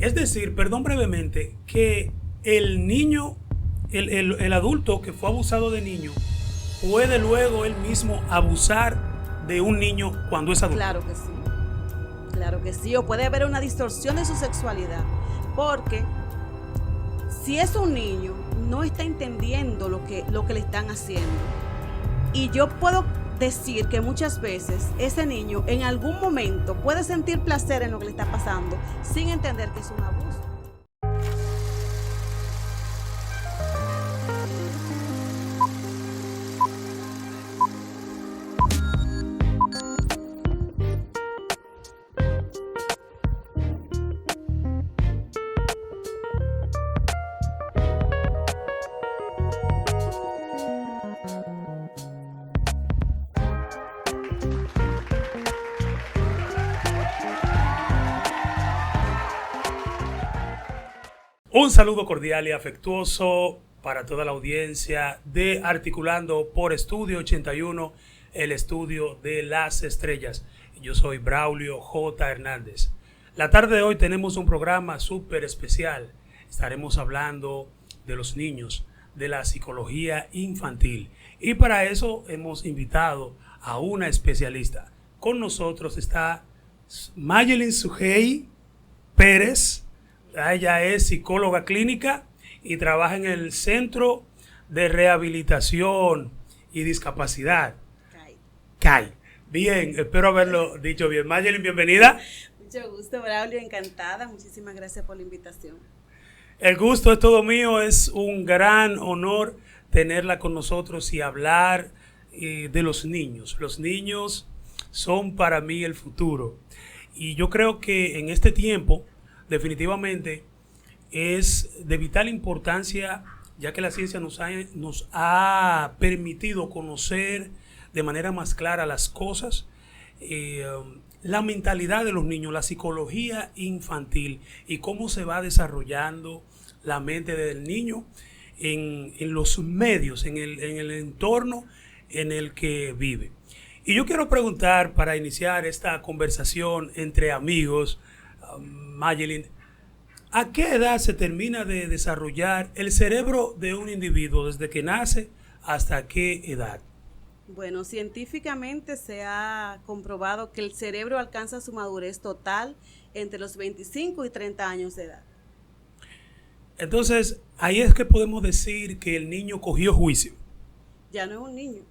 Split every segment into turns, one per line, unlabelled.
Es decir, perdón brevemente, que el niño, el adulto que fue abusado de niño, puede luego él mismo abusar de un niño cuando es adulto.
Claro que sí, o puede haber una distorsión de su sexualidad, porque si es un niño, no está entendiendo lo que le están haciendo. Y yo puedo decir que muchas veces ese niño en algún momento puede sentir placer en lo que le está pasando sin entender que es un abuso.
Un saludo cordial y afectuoso para toda la audiencia de Articulando por Estudio 81, el estudio de las estrellas. Yo soy Braulio J. Hernández. La tarde de hoy tenemos un programa súper especial. Estaremos hablando de los niños, de la psicología infantil. Y para eso hemos invitado a una especialista. Con nosotros está Mayelin Sujei Pérez. Ella es psicóloga clínica y trabaja en el Centro de Rehabilitación y Discapacidad. CAI. Bien, espero haberlo dicho bien. Mayelin, bienvenida.
Mucho gusto, Braulio, encantada. Muchísimas gracias por la invitación.
El gusto es todo mío. Es un gran honor tenerla con nosotros y hablar de los niños. Los niños son para mí el futuro. Y yo creo que en este tiempo definitivamente es de vital importancia, ya que la ciencia nos ha permitido conocer de manera más clara las cosas, la mentalidad de los niños, la psicología infantil y cómo se va desarrollando la mente del niño en los medios, en el entorno en el que vive. Y yo quiero preguntar, para iniciar esta conversación entre amigos, Mayelin, ¿a qué edad se termina de desarrollar el cerebro de un individuo desde que nace hasta qué edad?
Bueno, científicamente se ha comprobado que el cerebro alcanza su madurez total entre los 25 y 30 años de edad.
Entonces, ahí es que podemos decir que el niño cogió juicio.
Ya no es un niño,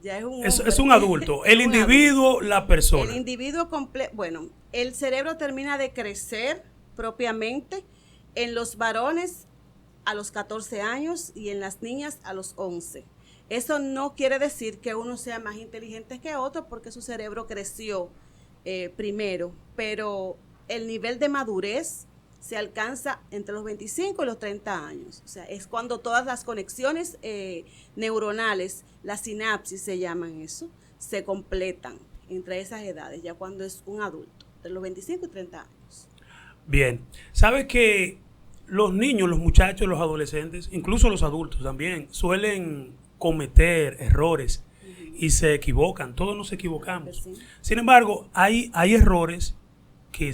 ya es un hombre.
Es un adulto, el individuo, la persona.
El individuo completo, bueno, el cerebro termina de crecer propiamente en los varones a los 14 años y en las niñas a los 11. Eso no quiere decir que uno sea más inteligente que otro porque su cerebro creció primero, pero el nivel de madurez se alcanza entre los 25 y los 30 años. O sea, es cuando todas las conexiones neuronales, las sinapsis se llaman eso, se completan entre esas edades, ya cuando es un adulto, entre los 25 y 30 años.
Bien, ¿sabe que los niños, los muchachos, los adolescentes, incluso los adultos también, suelen cometer errores y se equivocan? Todos nos equivocamos.
Sí.
Sin embargo, hay errores que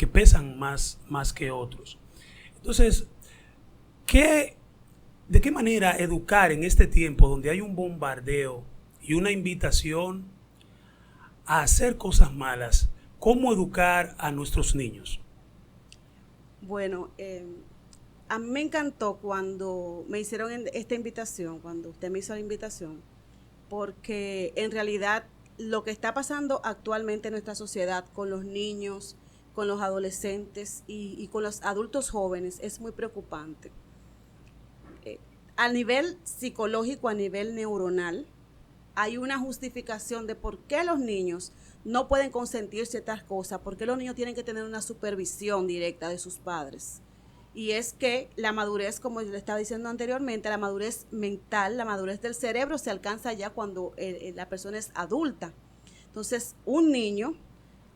pesan más que otros. Entonces, ¿de qué manera educar en este tiempo donde hay un bombardeo y una invitación a hacer cosas malas? ¿Cómo educar a nuestros niños?
Bueno, a mí me encantó cuando me hicieron esta invitación, cuando usted me hizo la invitación, porque en realidad lo que está pasando actualmente en nuestra sociedad con los niños, con los adolescentes y con los adultos jóvenes es muy preocupante. A nivel psicológico, a nivel neuronal, hay una justificación de por qué los niños no pueden consentir ciertas cosas, por qué los niños tienen que tener una supervisión directa de sus padres. Y es que la madurez, como yo le estaba diciendo anteriormente, la madurez mental, la madurez del cerebro se alcanza ya cuando la persona es adulta. Entonces, un niño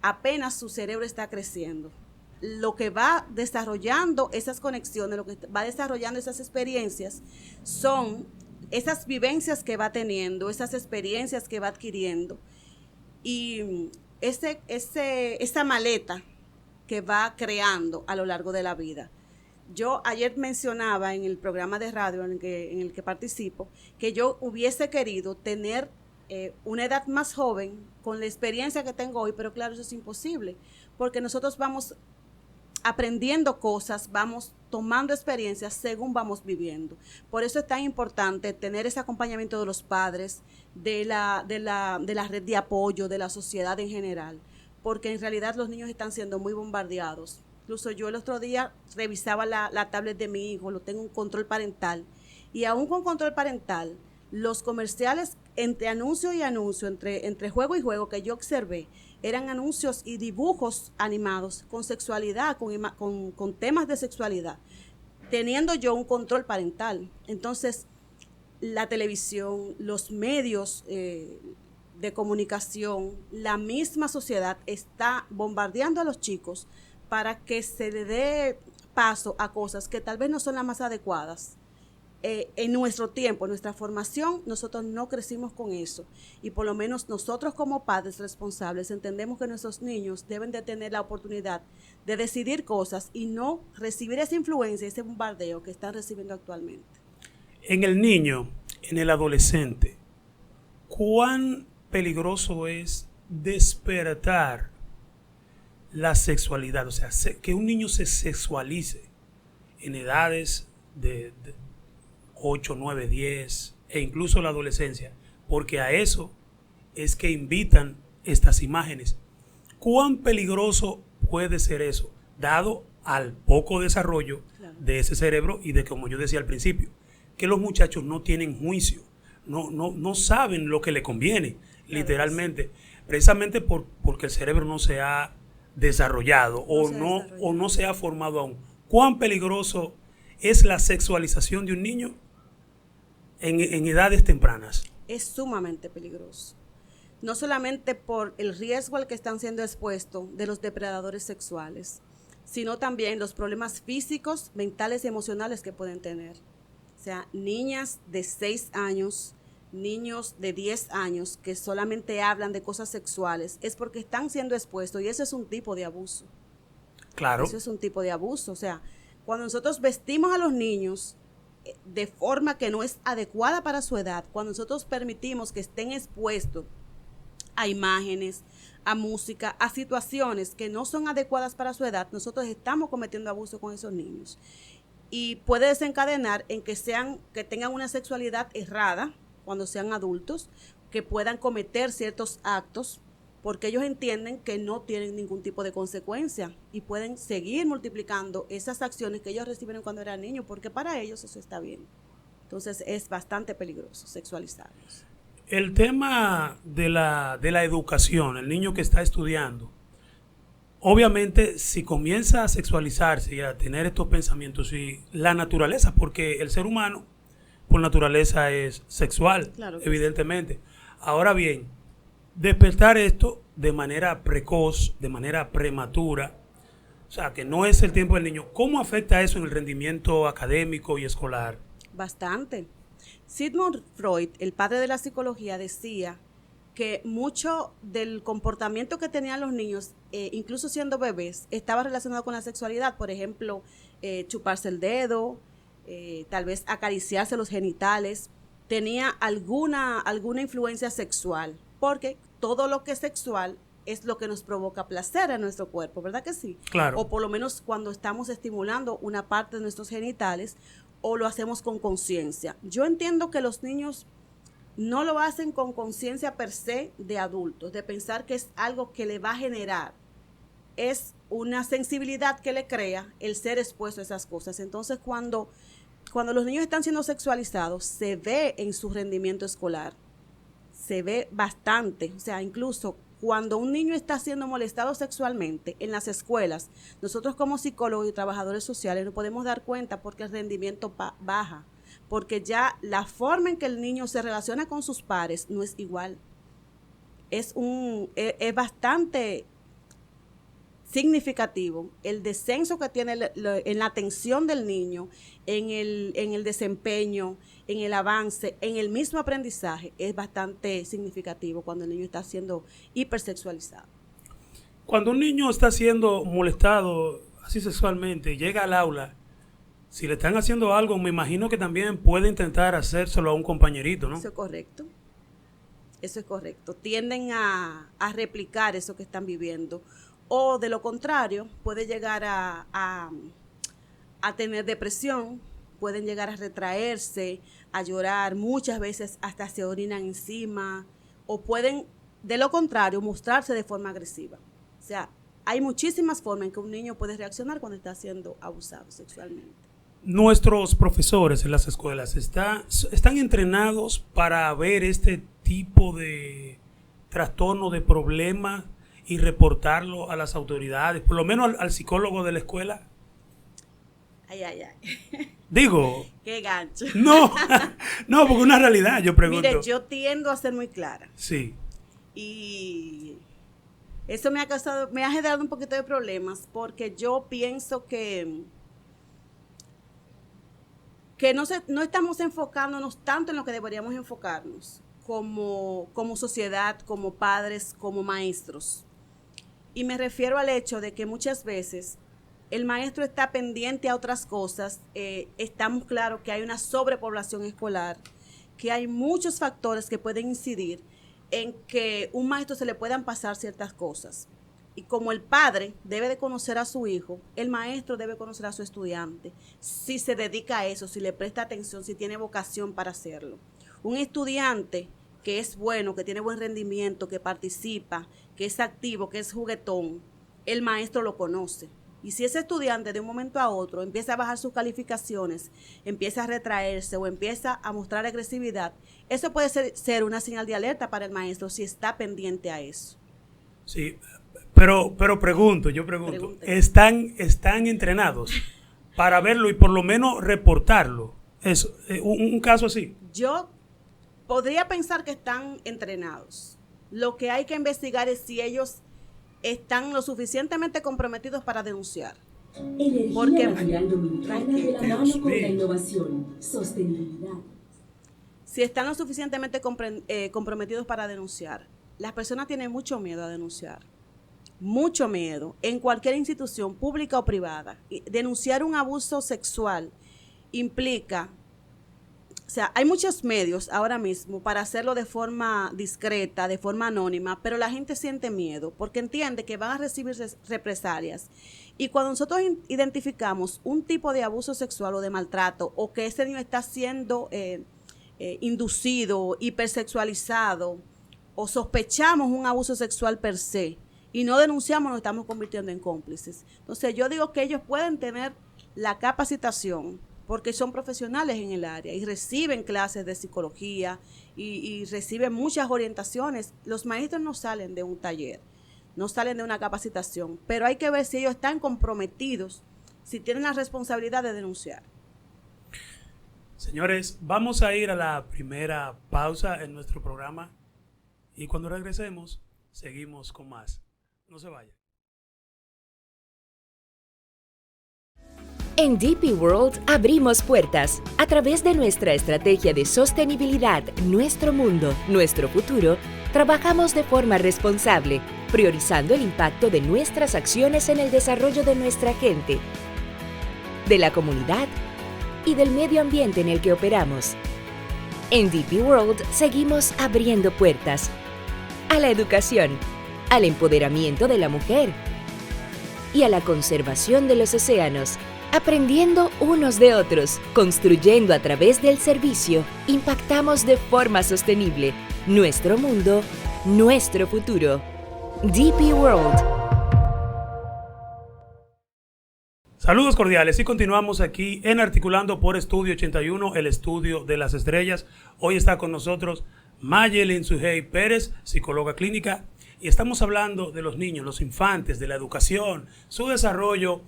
apenas su cerebro está creciendo. Lo que va desarrollando esas conexiones, lo que va desarrollando esas experiencias, son esas vivencias que va teniendo, esas experiencias que va adquiriendo. Y esa maleta que va creando a lo largo de la vida. Yo ayer mencionaba en el programa de radio en el que participo que yo hubiese querido tener una edad más joven con la experiencia que tengo hoy, pero claro, eso es imposible, porque nosotros vamos aprendiendo cosas, vamos tomando experiencias según vamos viviendo. Por eso es tan importante tener ese acompañamiento de los padres, de la red de apoyo, de la sociedad en general, porque en realidad los niños están siendo muy bombardeados. Incluso yo el otro día revisaba la tablet de mi hijo, lo tengo en control parental, y aún con control parental, los comerciales entre anuncio y anuncio, entre juego y juego que yo observé, eran anuncios y dibujos animados con sexualidad, con temas de sexualidad, teniendo yo un control parental. Entonces, la televisión, los medios de comunicación, la misma sociedad está bombardeando a los chicos para que se le dé paso a cosas que tal vez no son las más adecuadas. En nuestro tiempo, en nuestra formación, nosotros no crecimos con eso, y por lo menos nosotros como padres responsables entendemos que nuestros niños deben de tener la oportunidad de decidir cosas y no recibir esa influencia, ese bombardeo que están recibiendo actualmente.
En el niño, en el adolescente, ¿cuán peligroso es despertar la sexualidad? O sea, que un niño se sexualice en edades de 8, 9, 10 e incluso la adolescencia, porque a eso es que invitan estas imágenes. ¿Cuán peligroso puede ser eso, dado al poco desarrollo de ese cerebro y de, como yo decía al principio, que los muchachos no tienen juicio, no saben lo que le conviene, literalmente, precisamente porque el cerebro no se ha desarrollado o no se ha formado aún? ¿Cuán peligroso es la sexualización de un niño en edades tempranas?
Es sumamente peligroso. No solamente por el riesgo al que están siendo expuestos de los depredadores sexuales, sino también los problemas físicos, mentales y emocionales que pueden tener. O sea, niñas de 6 años, niños de 10 años que solamente hablan de cosas sexuales, es porque están siendo expuestos, y eso es un tipo de abuso.
Claro.
Eso es un tipo de abuso. O sea, cuando nosotros vestimos a los niños de forma que no es adecuada para su edad, cuando nosotros permitimos que estén expuestos a imágenes, a música, a situaciones que no son adecuadas para su edad, nosotros estamos cometiendo abuso con esos niños. Y puede desencadenar en que tengan una sexualidad errada cuando sean adultos, que puedan cometer ciertos actos porque ellos entienden que no tienen ningún tipo de consecuencia y pueden seguir multiplicando esas acciones que ellos recibieron cuando eran niños, porque para ellos eso está bien. Entonces es bastante peligroso sexualizarlos.
El tema de la educación, el niño que está estudiando, obviamente si comienza a sexualizarse y a tener estos pensamientos, y la naturaleza, porque el ser humano por naturaleza es sexual, claro, evidentemente. Sí. Ahora bien, despertar esto de manera precoz, de manera prematura, o sea, que no es el tiempo del niño, ¿cómo afecta eso en el rendimiento académico y escolar?
Bastante. Sigmund Freud, el padre de la psicología, decía que mucho del comportamiento que tenían los niños, incluso siendo bebés, estaba relacionado con la sexualidad. Por ejemplo, chuparse el dedo, tal vez acariciarse los genitales, tenía alguna influencia sexual, porque todo lo que es sexual es lo que nos provoca placer en nuestro cuerpo, ¿verdad que sí?
Claro.
O por lo menos cuando estamos estimulando una parte de nuestros genitales, o lo hacemos con conciencia. Yo entiendo que los niños no lo hacen con conciencia per se de adultos, de pensar que es algo que le va a generar. Es una sensibilidad que le crea el ser expuesto a esas cosas. Entonces, cuando los niños están siendo sexualizados, se ve en su rendimiento escolar. Se ve bastante. O sea, incluso cuando un niño está siendo molestado sexualmente en las escuelas, nosotros como psicólogos y trabajadores sociales nos podemos dar cuenta porque el rendimiento baja, porque ya la forma en que el niño se relaciona con sus pares no es igual. Es bastante significativo el descenso que tiene en la atención del niño, en el desempeño, en el avance, en el mismo aprendizaje. Es bastante significativo cuando el niño está siendo hipersexualizado.
Cuando un niño está siendo molestado así sexualmente, llega al aula, si le están haciendo algo, me imagino que también puede intentar hacérselo a un compañerito, ¿no?
Eso es correcto. Eso es correcto. Tienden a replicar eso que están viviendo. O de lo contrario, puede llegar a tener depresión, pueden llegar a retraerse, a llorar, muchas veces hasta se orinan encima, o pueden, de lo contrario, mostrarse de forma agresiva. O sea, hay muchísimas formas en que un niño puede reaccionar cuando está siendo abusado sexualmente.
Nuestros profesores en las escuelas están entrenados para ver este tipo de trastorno, de problema y reportarlo a las autoridades, por lo menos al psicólogo de la escuela.
Ay, ay, ay.
Digo.
Qué gancho.
No, no, porque una realidad, yo pregunto.
Mire, yo tiendo a ser muy clara.
Sí.
Y eso me ha generado un poquito de problemas porque yo pienso que no estamos enfocándonos tanto en lo que deberíamos enfocarnos como sociedad, como padres, como maestros. Y me refiero al hecho de que muchas veces el maestro está pendiente a otras cosas. Estamos claros que hay una sobrepoblación escolar, que hay muchos factores que pueden incidir en que un maestro se le puedan pasar ciertas cosas. Y como el padre debe de conocer a su hijo, el maestro debe conocer a su estudiante, si se dedica a eso, si le presta atención, si tiene vocación para hacerlo. Un estudiante que es bueno, que tiene buen rendimiento, que participa, que es activo, que es juguetón, el maestro lo conoce. Y si ese estudiante de un momento a otro empieza a bajar sus calificaciones, empieza a retraerse o empieza a mostrar agresividad, eso puede ser una señal de alerta para el maestro si está pendiente a eso.
Sí, pero pregunto, ¿están entrenados para verlo y por lo menos reportarlo? Eso, un caso así.
Yo podría pensar que están entrenados. Lo que hay que investigar es si ellos están lo suficientemente comprometidos para denunciar.
Energía Nacional Dominicana de la mano con la innovación, sostenibilidad.
Si están lo suficientemente comprometidos para denunciar. Las personas tienen mucho miedo a denunciar. Mucho miedo en cualquier institución pública o privada. Denunciar un abuso sexual implica, o sea, hay muchos medios ahora mismo para hacerlo de forma discreta, de forma anónima, pero la gente siente miedo porque entiende que van a recibir represalias. Y cuando nosotros identificamos un tipo de abuso sexual o de maltrato, o que ese niño está siendo inducido, hipersexualizado, o sospechamos un abuso sexual per se, y no denunciamos, nos estamos convirtiendo en cómplices. Entonces yo digo que ellos pueden tener la capacitación, porque son profesionales en el área y reciben clases de psicología y reciben muchas orientaciones. Los maestros no salen de un taller, no salen de una capacitación, pero hay que ver si ellos están comprometidos, si tienen la responsabilidad de denunciar.
Señores, vamos a ir a la primera pausa en nuestro programa y cuando regresemos seguimos con más. No se vayan.
En DP World abrimos puertas. A través de nuestra estrategia de sostenibilidad, nuestro mundo, nuestro futuro, trabajamos de forma responsable, priorizando el impacto de nuestras acciones en el desarrollo de nuestra gente, de la comunidad y del medio ambiente en el que operamos. En DP World seguimos abriendo puertas a la educación, al empoderamiento de la mujer y a la conservación de los océanos, aprendiendo unos de otros, construyendo a través del servicio, impactamos de forma sostenible nuestro mundo, nuestro futuro. DP World.
Saludos cordiales y continuamos aquí en Articulando por Estudio 81, el estudio de las estrellas. Hoy está con nosotros Mayelin Sujei Pérez, psicóloga clínica, y estamos hablando de los niños, los infantes, de la educación, su desarrollo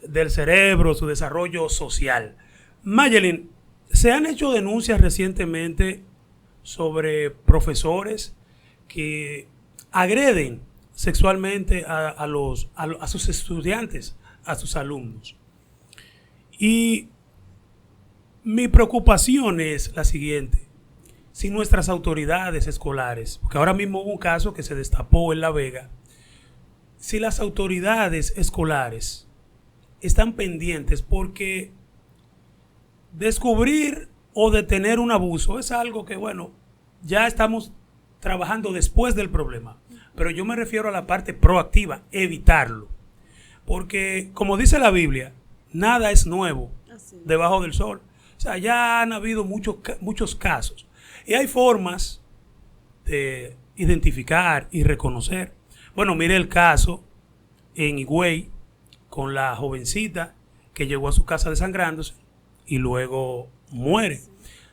del cerebro, su desarrollo social. Mayelin, ¿se han hecho denuncias recientemente sobre profesores que agreden sexualmente a sus estudiantes, a sus alumnos? Y mi preocupación es la siguiente: si nuestras autoridades escolares, porque ahora mismo hubo un caso que se destapó en La Vega, si las autoridades escolares están pendientes, porque descubrir o detener un abuso es algo que, bueno, ya estamos trabajando después del problema. Pero yo me refiero a la parte proactiva, evitarlo. Porque, como dice la Biblia, nada es nuevo debajo del sol. O sea, ya han habido muchos casos. Y hay formas de identificar y reconocer. Bueno, mire el caso en Higüey con la jovencita que llegó a su casa desangrándose y luego muere.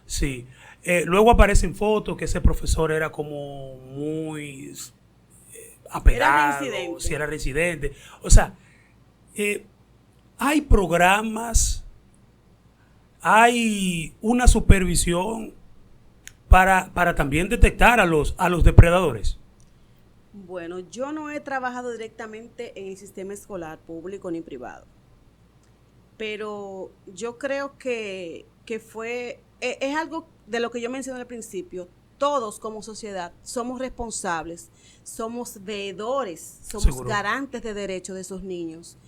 Sí. Luego aparecen fotos que ese profesor era como muy apegado, si era residente. O sea, hay programas, hay una supervisión para también detectar a los depredadores.
Bueno, yo no he trabajado directamente en el sistema escolar público ni privado, pero yo creo que es algo de lo que yo mencioné al principio. Todos como sociedad somos responsables, somos veedores, somos
Seguro.
garantes de derechos de esos niños.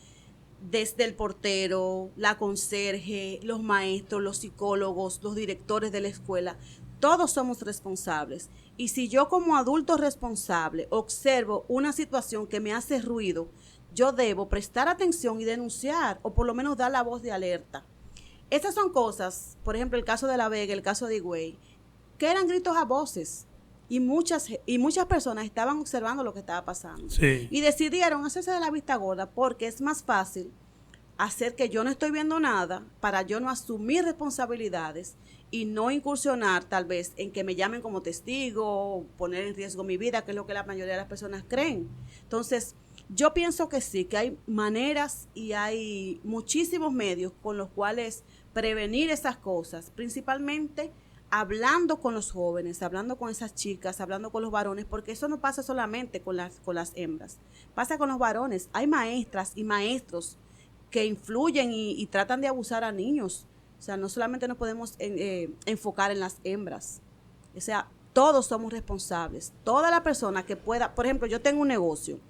Desde el portero, la conserje, los maestros, los psicólogos, los directores de la escuela, todos somos responsables. Y si yo como adulto responsable observo una situación que me hace ruido, yo debo prestar atención y denunciar, o por lo menos dar la voz de alerta. Estas son cosas, por ejemplo, el caso de La Vega, el caso de Higüey, que eran gritos a voces, y muchas personas estaban observando lo que estaba pasando.
Sí.
Y decidieron hacerse de la vista gorda, porque es más fácil hacer que yo no estoy viendo nada para yo no asumir responsabilidades y no incursionar tal vez en que me llamen como testigo, poner en riesgo mi vida, que es lo que la mayoría de las personas creen. Entonces, yo pienso que sí, que hay maneras y hay muchísimos medios con los cuales prevenir esas cosas, principalmente hablando con los jóvenes, hablando con esas chicas, hablando con los varones, porque eso no pasa solamente con las hembras, pasa con los varones. Hay maestras y maestros que influyen y tratan de abusar a niños. O sea, no solamente nos podemos enfocar en las hembras. O sea, todos somos responsables. Toda la persona que pueda, por ejemplo, yo tengo un negocio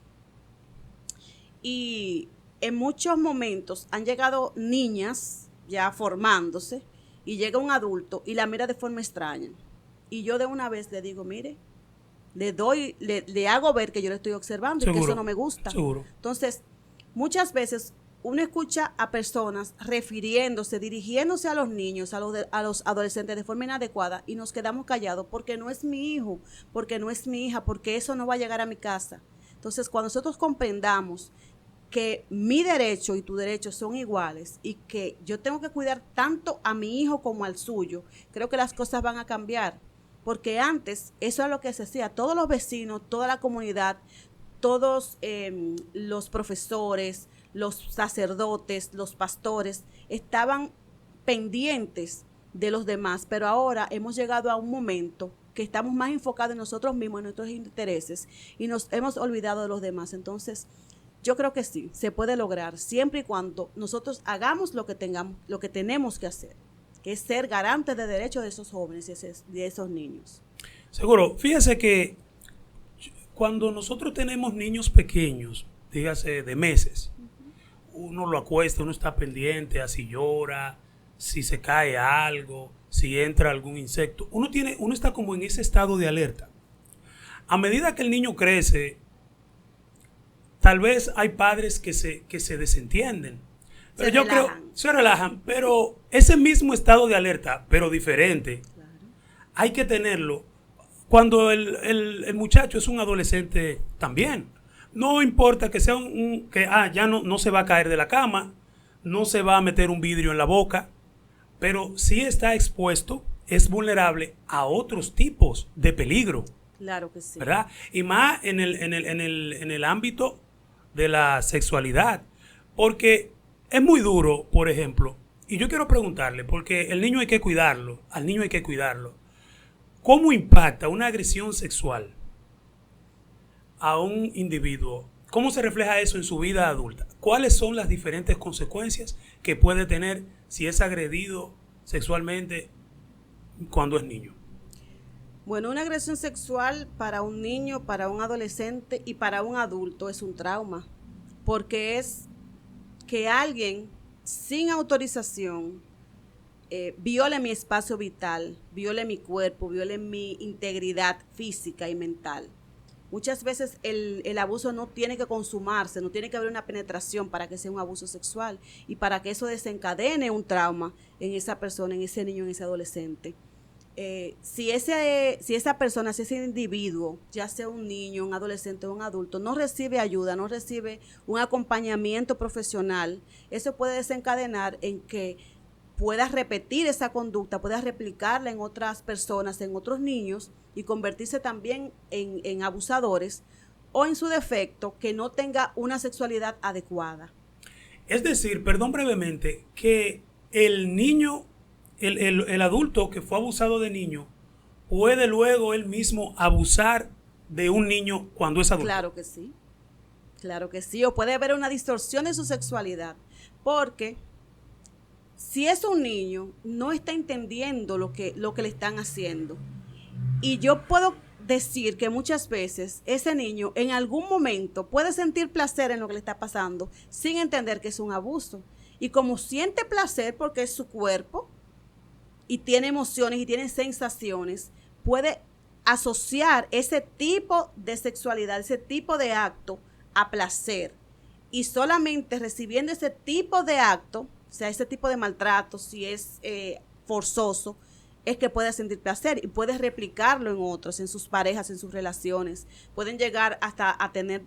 y en muchos momentos han llegado niñas ya formándose y llega un adulto y la mira de forma extraña. Y yo de una vez le digo, mire, le hago ver que yo le estoy observando. Seguro. Y que eso no me gusta.
Seguro.
Entonces, muchas veces uno escucha a personas dirigiéndose a los niños, a los adolescentes de forma inadecuada, y nos quedamos callados porque no es mi hijo, porque no es mi hija, porque eso no va a llegar a mi casa. Entonces, cuando nosotros comprendamos que mi derecho y tu derecho son iguales y que yo tengo que cuidar tanto a mi hijo como al suyo, creo que las cosas van a cambiar. Porque antes eso es lo que se hacía. Todos los vecinos, toda la comunidad, todos los profesores, los sacerdotes, los pastores estaban pendientes de los demás, pero ahora hemos llegado a un momento que estamos más enfocados en nosotros mismos, en nuestros intereses, y nos hemos olvidado de los demás. Entonces, yo creo que sí, se puede lograr, siempre y cuando nosotros hagamos lo que tenemos que hacer, que es ser garantes de derechos de esos jóvenes y de esos niños.
Seguro. Fíjese que cuando nosotros tenemos niños pequeños, dígase de meses, uno lo acuesta, uno está pendiente a si llora, si se cae algo, si entra algún insecto. Uno está como en ese estado de alerta. A medida que el niño crece, tal vez hay padres que se desentienden. Pero yo creo, se relajan, pero ese mismo estado de alerta, pero diferente, claro, hay que tenerlo cuando el muchacho es un adolescente también. No importa que sea ya no se va a caer de la cama, no se va a meter un vidrio en la boca, pero sí está expuesto, es vulnerable a otros tipos de peligro.
Claro que sí.
¿Verdad? Y más en el ámbito de la sexualidad, porque es muy duro, por ejemplo, y yo quiero preguntarle, porque al niño hay que cuidarlo, ¿cómo impacta una agresión sexual a un individuo? ¿Cómo se refleja eso en su vida adulta? ¿Cuáles son las diferentes consecuencias que puede tener si es agredido sexualmente cuando es niño?
Bueno, una agresión sexual para un niño, para un adolescente y para un adulto es un trauma, porque es que alguien sin autorización viole mi espacio vital, viole mi cuerpo, viole mi integridad física y mental. Muchas veces el abuso no tiene que consumarse, no tiene que haber una penetración para que sea un abuso sexual y para que eso desencadene un trauma en esa persona, en ese niño, en ese adolescente. Si esa persona, si ese individuo, ya sea un niño, un adolescente o un adulto, no recibe ayuda, no recibe un acompañamiento profesional, eso puede desencadenar en que puedas repetir esa conducta, puedas replicarla en otras personas, en otros niños y convertirse también en abusadores o en su defecto que no tenga una sexualidad adecuada.
Es decir, perdón brevemente, que el niño, el adulto que fue abusado de niño, puede luego él mismo abusar de un niño cuando es adulto.
Claro que sí, o puede haber una distorsión de su sexualidad, porque si es un niño, no está entendiendo lo que le están haciendo. Y yo puedo decir que muchas veces ese niño en algún momento puede sentir placer en lo que le está pasando sin entender que es un abuso. Y como siente placer porque es su cuerpo y tiene emociones y tiene sensaciones, puede asociar ese tipo de sexualidad, ese tipo de acto a placer. Y solamente recibiendo ese tipo de acto, o sea, ese tipo de maltrato, si es forzoso, es que puede sentir placer y puede replicarlo en otros, en sus parejas, en sus relaciones. Pueden llegar hasta a tener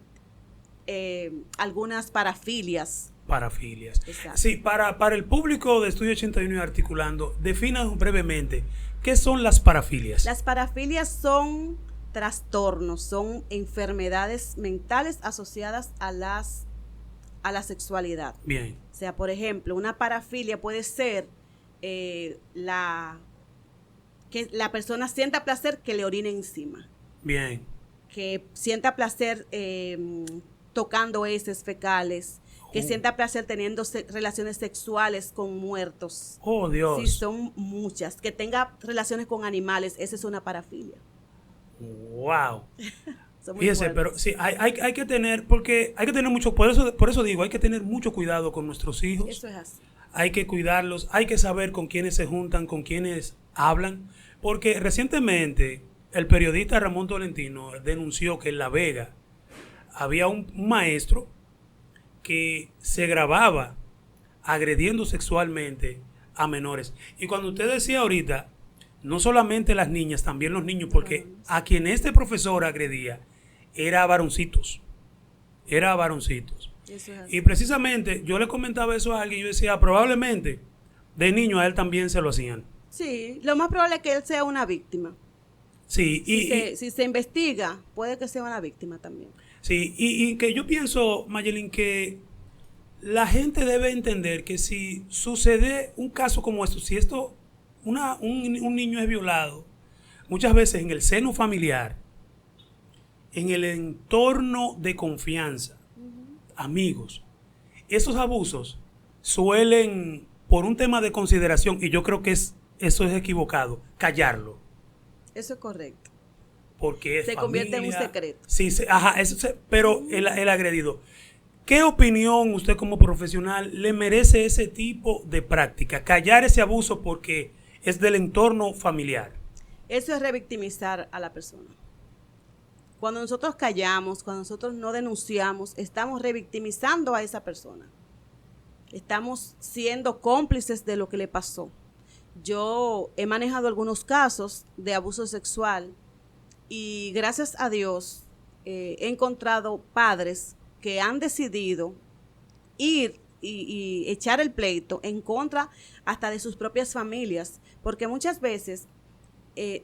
algunas parafilias.
Parafilias.
Exacto.
Sí, para el público de Estudio 81 y Articulando, definan brevemente, ¿qué son las parafilias?
Las parafilias son trastornos, son enfermedades mentales asociadas a la sexualidad.
Bien.
O sea, por ejemplo, una parafilia puede ser que la persona sienta placer que le orine encima.
Bien.
Que sienta placer tocando heces fecales. Que sienta placer teniendo relaciones sexuales con muertos.
Oh, Dios.
Sí, son muchas. Que tenga relaciones con animales, esa es una parafilia.
Wow. Fíjese,
fuertes.
pero sí, hay que tener, porque hay que tener mucho, por eso digo, hay que tener mucho cuidado con nuestros hijos.
Eso es así.
Hay que cuidarlos, hay que saber con quiénes se juntan, con quiénes hablan, porque recientemente el periodista Ramón Tolentino denunció que en La Vega había un maestro que se grababa agrediendo sexualmente a menores. Y cuando usted decía ahorita, no solamente las niñas, también los niños, porque a quien este profesor agredía era a varoncitos. Era a varoncitos.
Eso es así.
Y precisamente yo le comentaba eso a alguien y yo decía, probablemente de niño a él también se lo hacían.
Sí, lo más probable es que él sea una víctima.
Sí,
Si se investiga, puede que sea una víctima también.
Sí, y que yo pienso, Mayelin, que la gente debe entender que si sucede un caso como esto, si un niño es violado, muchas veces en el seno familiar, en el entorno de confianza, amigos, esos abusos suelen, por un tema de consideración, y yo creo que eso es equivocado, callarlo.
Eso es correcto.
Porque es
se convierte en un secreto.
Sí, pero el agredido. ¿Qué opinión usted como profesional le merece ese tipo de práctica? Callar ese abuso porque es del entorno familiar.
Eso es revictimizar a la persona. Cuando nosotros callamos, cuando nosotros no denunciamos, estamos revictimizando a esa persona. Estamos siendo cómplices de lo que le pasó. Yo he manejado algunos casos de abuso sexual y gracias a Dios he encontrado padres que han decidido ir y echar el pleito en contra hasta de sus propias familias, porque muchas veces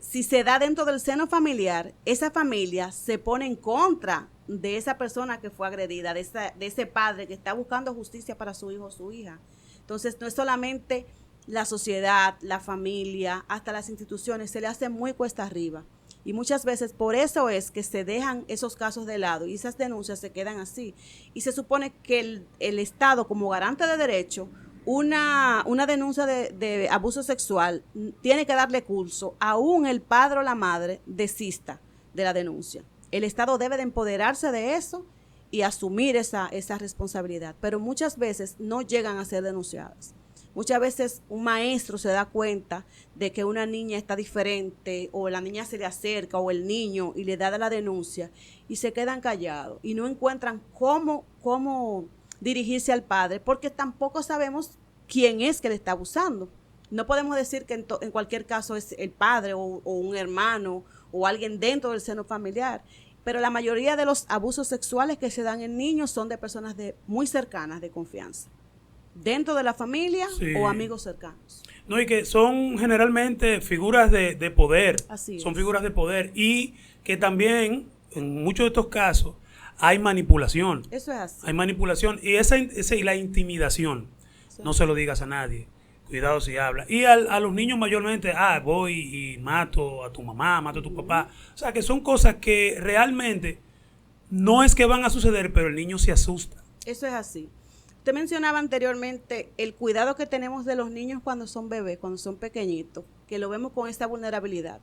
si se da dentro del seno familiar, esa familia se pone en contra de esa persona que fue agredida, de ese padre que está buscando justicia para su hijo o su hija. Entonces no es solamente la sociedad, la familia, hasta las instituciones, se le hace muy cuesta arriba. Y muchas veces por eso es que se dejan esos casos de lado y esas denuncias se quedan así. Y se supone que el Estado, como garante de derecho, una denuncia de abuso sexual tiene que darle curso, aún el padre o la madre desista de la denuncia. El Estado debe de empoderarse de eso y asumir esa responsabilidad, pero muchas veces no llegan a ser denunciadas. Muchas veces un maestro se da cuenta de que una niña está diferente, o la niña se le acerca, o el niño, y le da la denuncia, y se quedan callados y no encuentran cómo dirigirse al padre, porque tampoco sabemos quién es que le está abusando. No podemos decir que en cualquier caso es el padre o un hermano o alguien dentro del seno familiar, pero la mayoría de los abusos sexuales que se dan en niños son de personas muy cercanas, de confianza, dentro de la familia o amigos cercanos.
No, y que son generalmente figuras de poder.
Así es.
Son figuras de poder, y que también en muchos de estos casos hay manipulación.
Eso es así.
Hay manipulación y y la intimidación. Sí. No se lo digas a nadie. Cuidado si habla. Y a los niños mayormente, voy y mato a tu mamá, mato a tu papá. O sea, que son cosas que realmente no es que van a suceder, pero el niño se asusta.
Eso es así. Usted mencionaba anteriormente el cuidado que tenemos de los niños cuando son bebés, cuando son pequeñitos, que lo vemos con esta vulnerabilidad.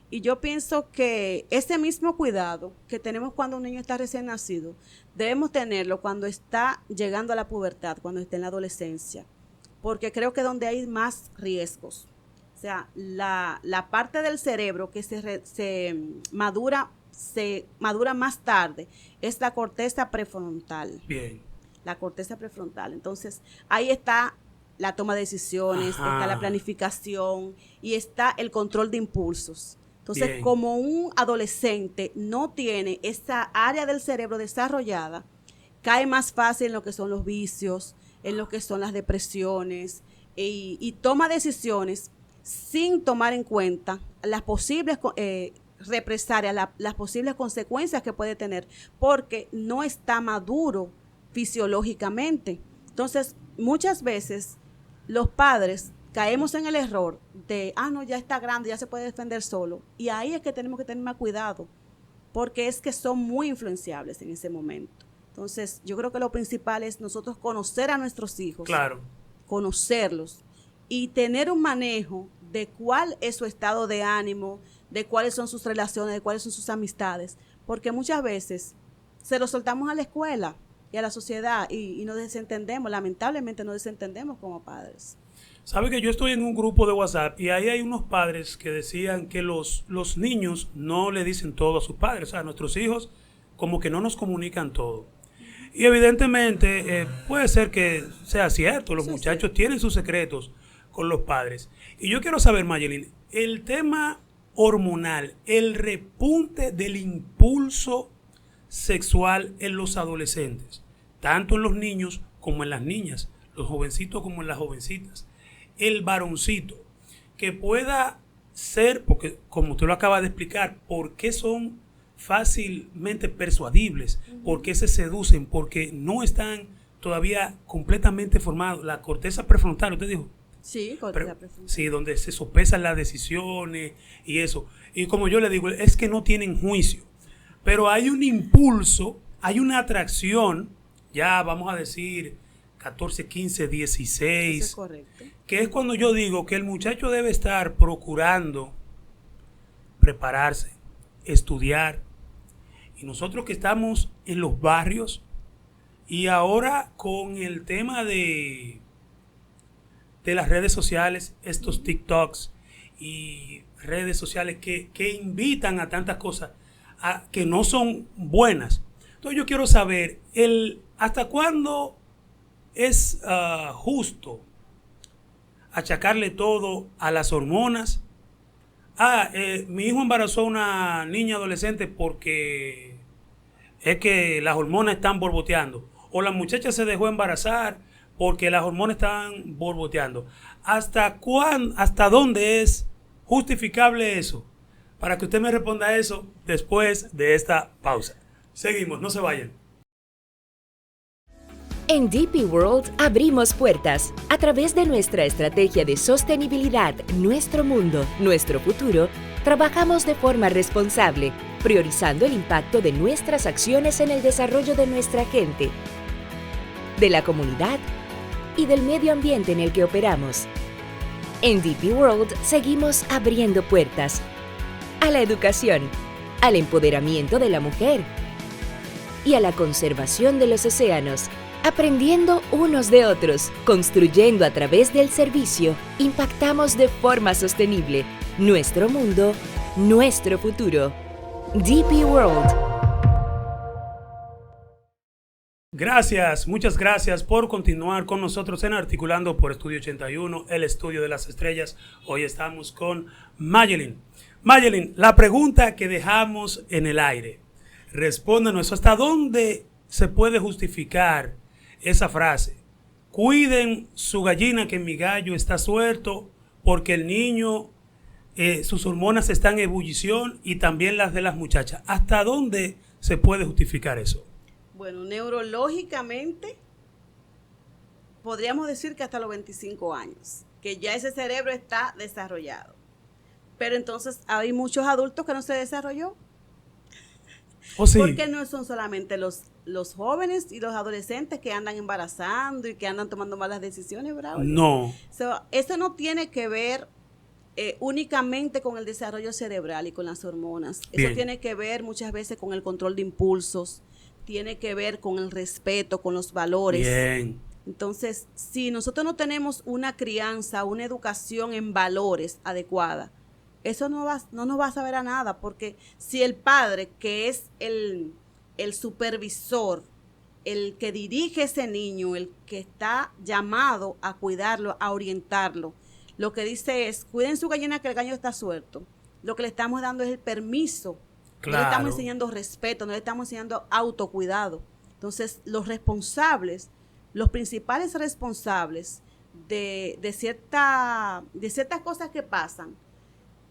Y yo pienso que ese mismo cuidado que tenemos cuando un niño está recién nacido, debemos tenerlo cuando está llegando a la pubertad, cuando está en la adolescencia, porque creo que es donde hay más riesgos. O sea, la parte del cerebro que se madura más tarde es la corteza prefrontal.
Bien.
La corteza prefrontal. Entonces, ahí está la toma de decisiones, está la planificación y está el control de impulsos. Entonces, bien, como un adolescente no tiene esa área del cerebro desarrollada, cae más fácil en lo que son los vicios, en lo que son las depresiones, y toma decisiones sin tomar en cuenta las posibles represalias, las posibles consecuencias que puede tener, porque no está maduro fisiológicamente. Entonces, muchas veces los padres caemos en el error de, no, ya está grande, ya se puede defender solo. Y ahí es que tenemos que tener más cuidado, porque es que son muy influenciables en ese momento. Entonces, yo creo que lo principal es nosotros conocer a nuestros hijos.
Claro.
Conocerlos y tener un manejo de cuál es su estado de ánimo, de cuáles son sus relaciones, de cuáles son sus amistades, porque muchas veces se lo soltamos a la escuela y a la sociedad y nos desentendemos, lamentablemente nos desentendemos como padres.
Sabe que yo estoy en un grupo de WhatsApp y ahí hay unos padres que decían que los niños no le dicen todo a sus padres. O sea, nuestros hijos como que no nos comunican todo. Y evidentemente puede ser que sea cierto, los muchachos tienen sus secretos con los padres. Y yo quiero saber, Mayelin, el tema hormonal, el repunte del impulso sexual en los adolescentes, tanto en los niños como en las niñas, los jovencitos como en las jovencitas. El varoncito, que pueda ser, porque como usted lo acaba de explicar, ¿por qué son fácilmente persuadibles? ¿Por qué se seducen? Porque no están todavía completamente formados. La corteza prefrontal, ¿usted dijo?
Sí, corteza prefrontal.
Sí, donde se sopesan las decisiones y eso. Y como yo le digo, es que no tienen juicio. Pero hay un impulso, hay una atracción, ya vamos a decir 14, 15, 16.
Eso es correcto.
Que es cuando yo digo que el muchacho debe estar procurando prepararse, estudiar. Y nosotros que estamos en los barrios y ahora con el tema de las redes sociales, estos TikToks y redes sociales que invitan a tantas cosas que no son buenas. Entonces yo quiero saber hasta cuándo es justo achacarle todo a las hormonas. Mi hijo embarazó a una niña adolescente porque es que las hormonas están borboteando. O la muchacha se dejó embarazar porque las hormonas están borboteando. ¿Hasta dónde es justificable eso? Para que usted me responda eso después de esta pausa. Seguimos, no se vayan.
En DP World abrimos puertas. A través de nuestra estrategia de sostenibilidad, nuestro mundo, nuestro futuro, trabajamos de forma responsable, priorizando el impacto de nuestras acciones en el desarrollo de nuestra gente, de la comunidad y del medio ambiente en el que operamos. En DP World seguimos abriendo puertas a la educación, al empoderamiento de la mujer y a la conservación de los océanos, aprendiendo unos de otros, construyendo a través del servicio, impactamos de forma sostenible nuestro mundo, nuestro futuro. DP World.
Gracias, muchas gracias por continuar con nosotros en Articulando por Estudio 81, el estudio de las estrellas. Hoy estamos con Mayelin. Mayelin, la pregunta que dejamos en el aire. Respóndanos, ¿hasta dónde se puede justificar esa frase? Cuiden su gallina que mi gallo está suelto, porque el niño, sus hormonas están en ebullición y también las de las muchachas. ¿Hasta dónde se puede justificar eso?
Bueno, neurológicamente podríamos decir que hasta los 25 años, que ya ese cerebro está desarrollado. Pero entonces hay muchos adultos que no se desarrolló.
¿Oh, sí?
Porque no son solamente los jóvenes y los adolescentes que andan embarazando y que andan tomando malas decisiones, ¿verdad?
No.
Eso no tiene que ver únicamente con el desarrollo cerebral y con las hormonas.
Bien.
Eso tiene que ver muchas veces con el control de impulsos, tiene que ver con el respeto, con los valores.
Bien.
Entonces, si nosotros no tenemos una crianza, una educación en valores adecuada, eso no nos va a saber a nada, porque si el padre, que es el supervisor, el que dirige ese niño, el que está llamado a cuidarlo, a orientarlo, lo que dice es, cuiden su gallina que el gallo está suelto, lo que le estamos dando es el permiso.
Claro.
No le estamos enseñando respeto, no le estamos enseñando autocuidado. Entonces, los principales responsables de ciertas cosas que pasan,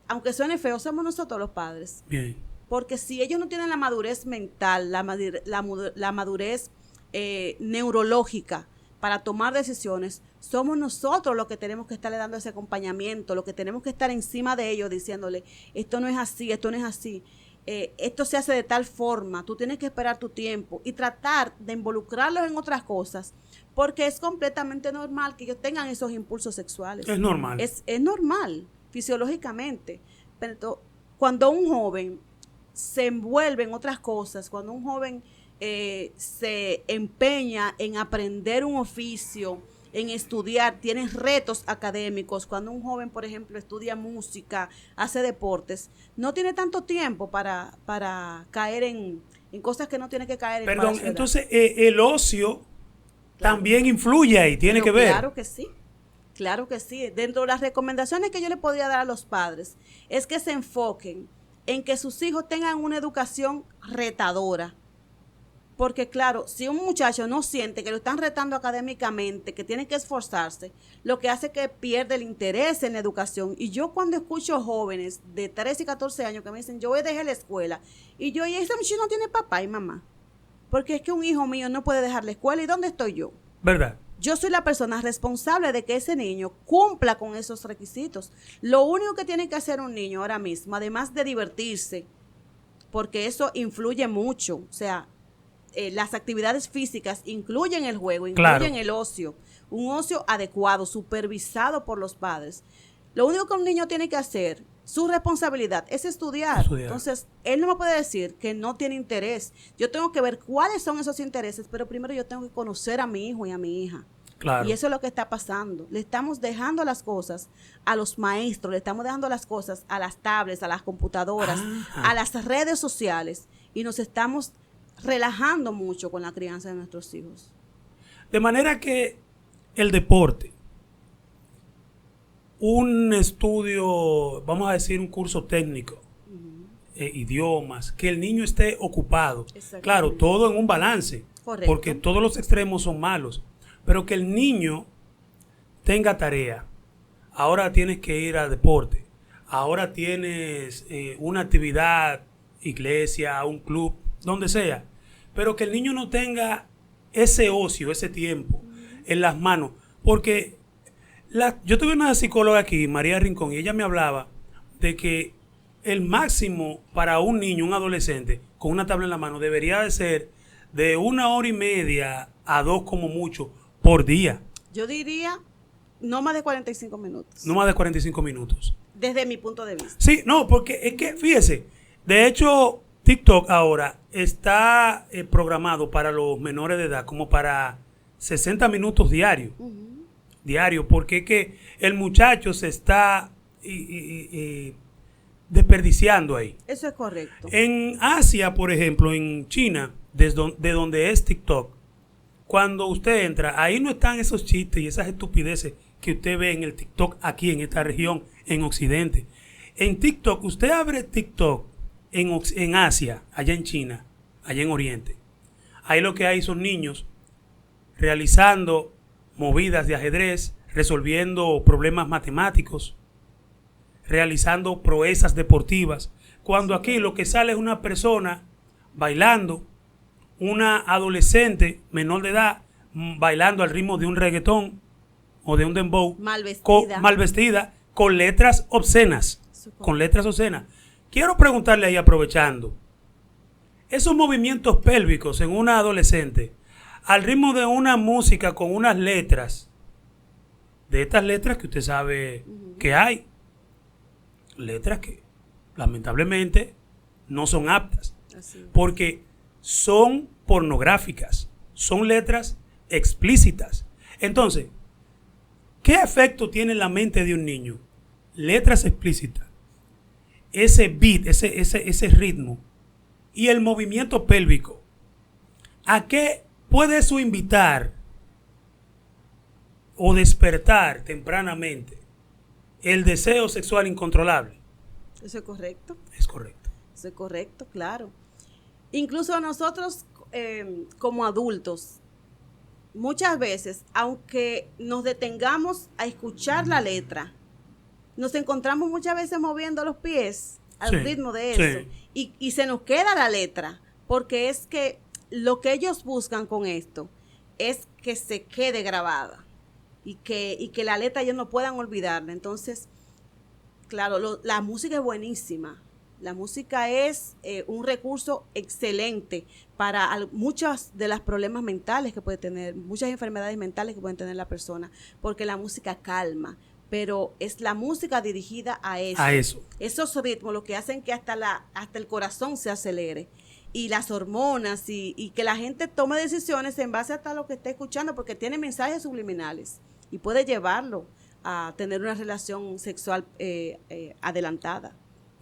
aunque suene feo, somos nosotros los padres.
Bien.
Porque si ellos no tienen la madurez mental, la madurez neurológica para tomar decisiones, somos nosotros los que tenemos que estarle dando ese acompañamiento, los que tenemos que estar encima de ellos diciéndole, esto no es así, esto no es así. Esto se hace de tal forma, tú tienes que esperar tu tiempo y tratar de involucrarlos en otras cosas, porque es completamente normal que ellos tengan esos impulsos sexuales.
Es normal.
Es normal, fisiológicamente. Pero cuando un joven se envuelve en otras cosas, cuando un joven se empeña en aprender un oficio, en estudiar, tiene retos académicos, cuando un joven, por ejemplo, estudia música, hace deportes, no tiene tanto tiempo para caer en cosas que no tiene que caer en.
Perdón, entonces el ocio también influye ahí, tiene que ver.
Claro que sí, claro que sí. Dentro de las recomendaciones que yo le podría dar a los padres, es que se enfoquen en que sus hijos tengan una educación retadora. Porque claro, si un muchacho no siente que lo están retando académicamente, que tiene que esforzarse, lo que hace que pierde el interés en la educación. Y yo cuando escucho jóvenes de 13 y 14 años que me dicen, yo voy a dejar la escuela, y ese muchacho no tiene papá y mamá. Porque es que un hijo mío no puede dejar la escuela, ¿y dónde estoy yo?
¿Verdad?
Yo soy la persona responsable de que ese niño cumpla con esos requisitos. Lo único que tiene que hacer un niño ahora mismo, además de divertirse, porque eso influye mucho, o sea, las actividades físicas incluyen el juego, incluyen el ocio, un ocio adecuado, supervisado por los padres. Lo único que un niño tiene que hacer, su responsabilidad, es estudiar. Entonces, él no me puede decir que no tiene interés. Yo tengo que ver cuáles son esos intereses, pero primero yo tengo que conocer a mi hijo y a mi hija.
Claro.
Y eso es lo que está pasando. Le estamos dejando las cosas a los maestros, le estamos dejando las cosas a las tablets, a las computadoras, a las redes sociales, y nos estamos relajando mucho con la crianza de nuestros hijos.
De manera que el deporte, un estudio, vamos a decir un curso técnico, idiomas, que el niño esté ocupado. Claro, todo en un balance. Correcto. Porque todos los extremos son malos. Pero que el niño tenga tarea. Ahora tienes que ir al deporte. Ahora tienes una actividad, iglesia, un club, donde sea. Pero que el niño no tenga ese ocio, ese tiempo en las manos. Porque yo tuve una psicóloga aquí, María Rincón, y ella me hablaba de que el máximo para un niño, un adolescente, con una tabla en la mano, debería de ser de 1 hora y media a 2 como mucho por día.
Yo diría no más de 45 minutos.
No más de 45 minutos.
Desde mi punto de vista.
Sí, no, porque es que, fíjese, de hecho, TikTok ahora está programado para los menores de edad como para 60 minutos diarios. Diario, porque es que el muchacho se está desperdiciando ahí.
Eso es correcto.
En Asia, por ejemplo, en China, de donde es TikTok, cuando usted entra, ahí no están esos chistes y esas estupideces que usted ve en el TikTok aquí en esta región, en Occidente. En TikTok, usted abre TikTok en Asia, allá en China, allá en Oriente. Ahí lo que hay son niños realizando movidas de ajedrez, resolviendo problemas matemáticos, realizando proezas deportivas. Cuando aquí lo que sale es una persona bailando, una adolescente menor de edad bailando al ritmo de un reggaetón o de un dembow, mal vestida, con letras obscenas, Quiero preguntarle ahí, aprovechando, esos movimientos pélvicos en una adolescente, al ritmo de una música con unas letras, de estas letras que usted sabe que hay, letras que lamentablemente no son aptas, porque son pornográficas, son letras explícitas. Entonces, ¿qué efecto tiene en la mente de un niño? Letras explícitas, ese beat, ese ritmo y el movimiento pélvico. ¿A qué puede eso invitar o despertar tempranamente el deseo sexual incontrolable?
Eso es correcto.
Es correcto.
Eso es correcto, claro. Incluso nosotros como adultos, muchas veces, aunque nos detengamos a escuchar la letra, nos encontramos muchas veces moviendo los pies al ritmo de eso. Y se nos queda la letra, porque es que lo que ellos buscan con esto es que se quede grabada y que la letra ellos no puedan olvidarla. Entonces, claro, la música es buenísima. La música es un recurso excelente para muchos de los problemas mentales que puede tener, muchas enfermedades mentales que pueden tener la persona, porque la música calma, pero es la música dirigida a eso.
A eso.
Esos ritmos lo que hacen que hasta el corazón se acelere, y las hormonas, y que la gente tome decisiones en base hasta lo que esté escuchando, porque tiene mensajes subliminales y puede llevarlo a tener una relación sexual adelantada.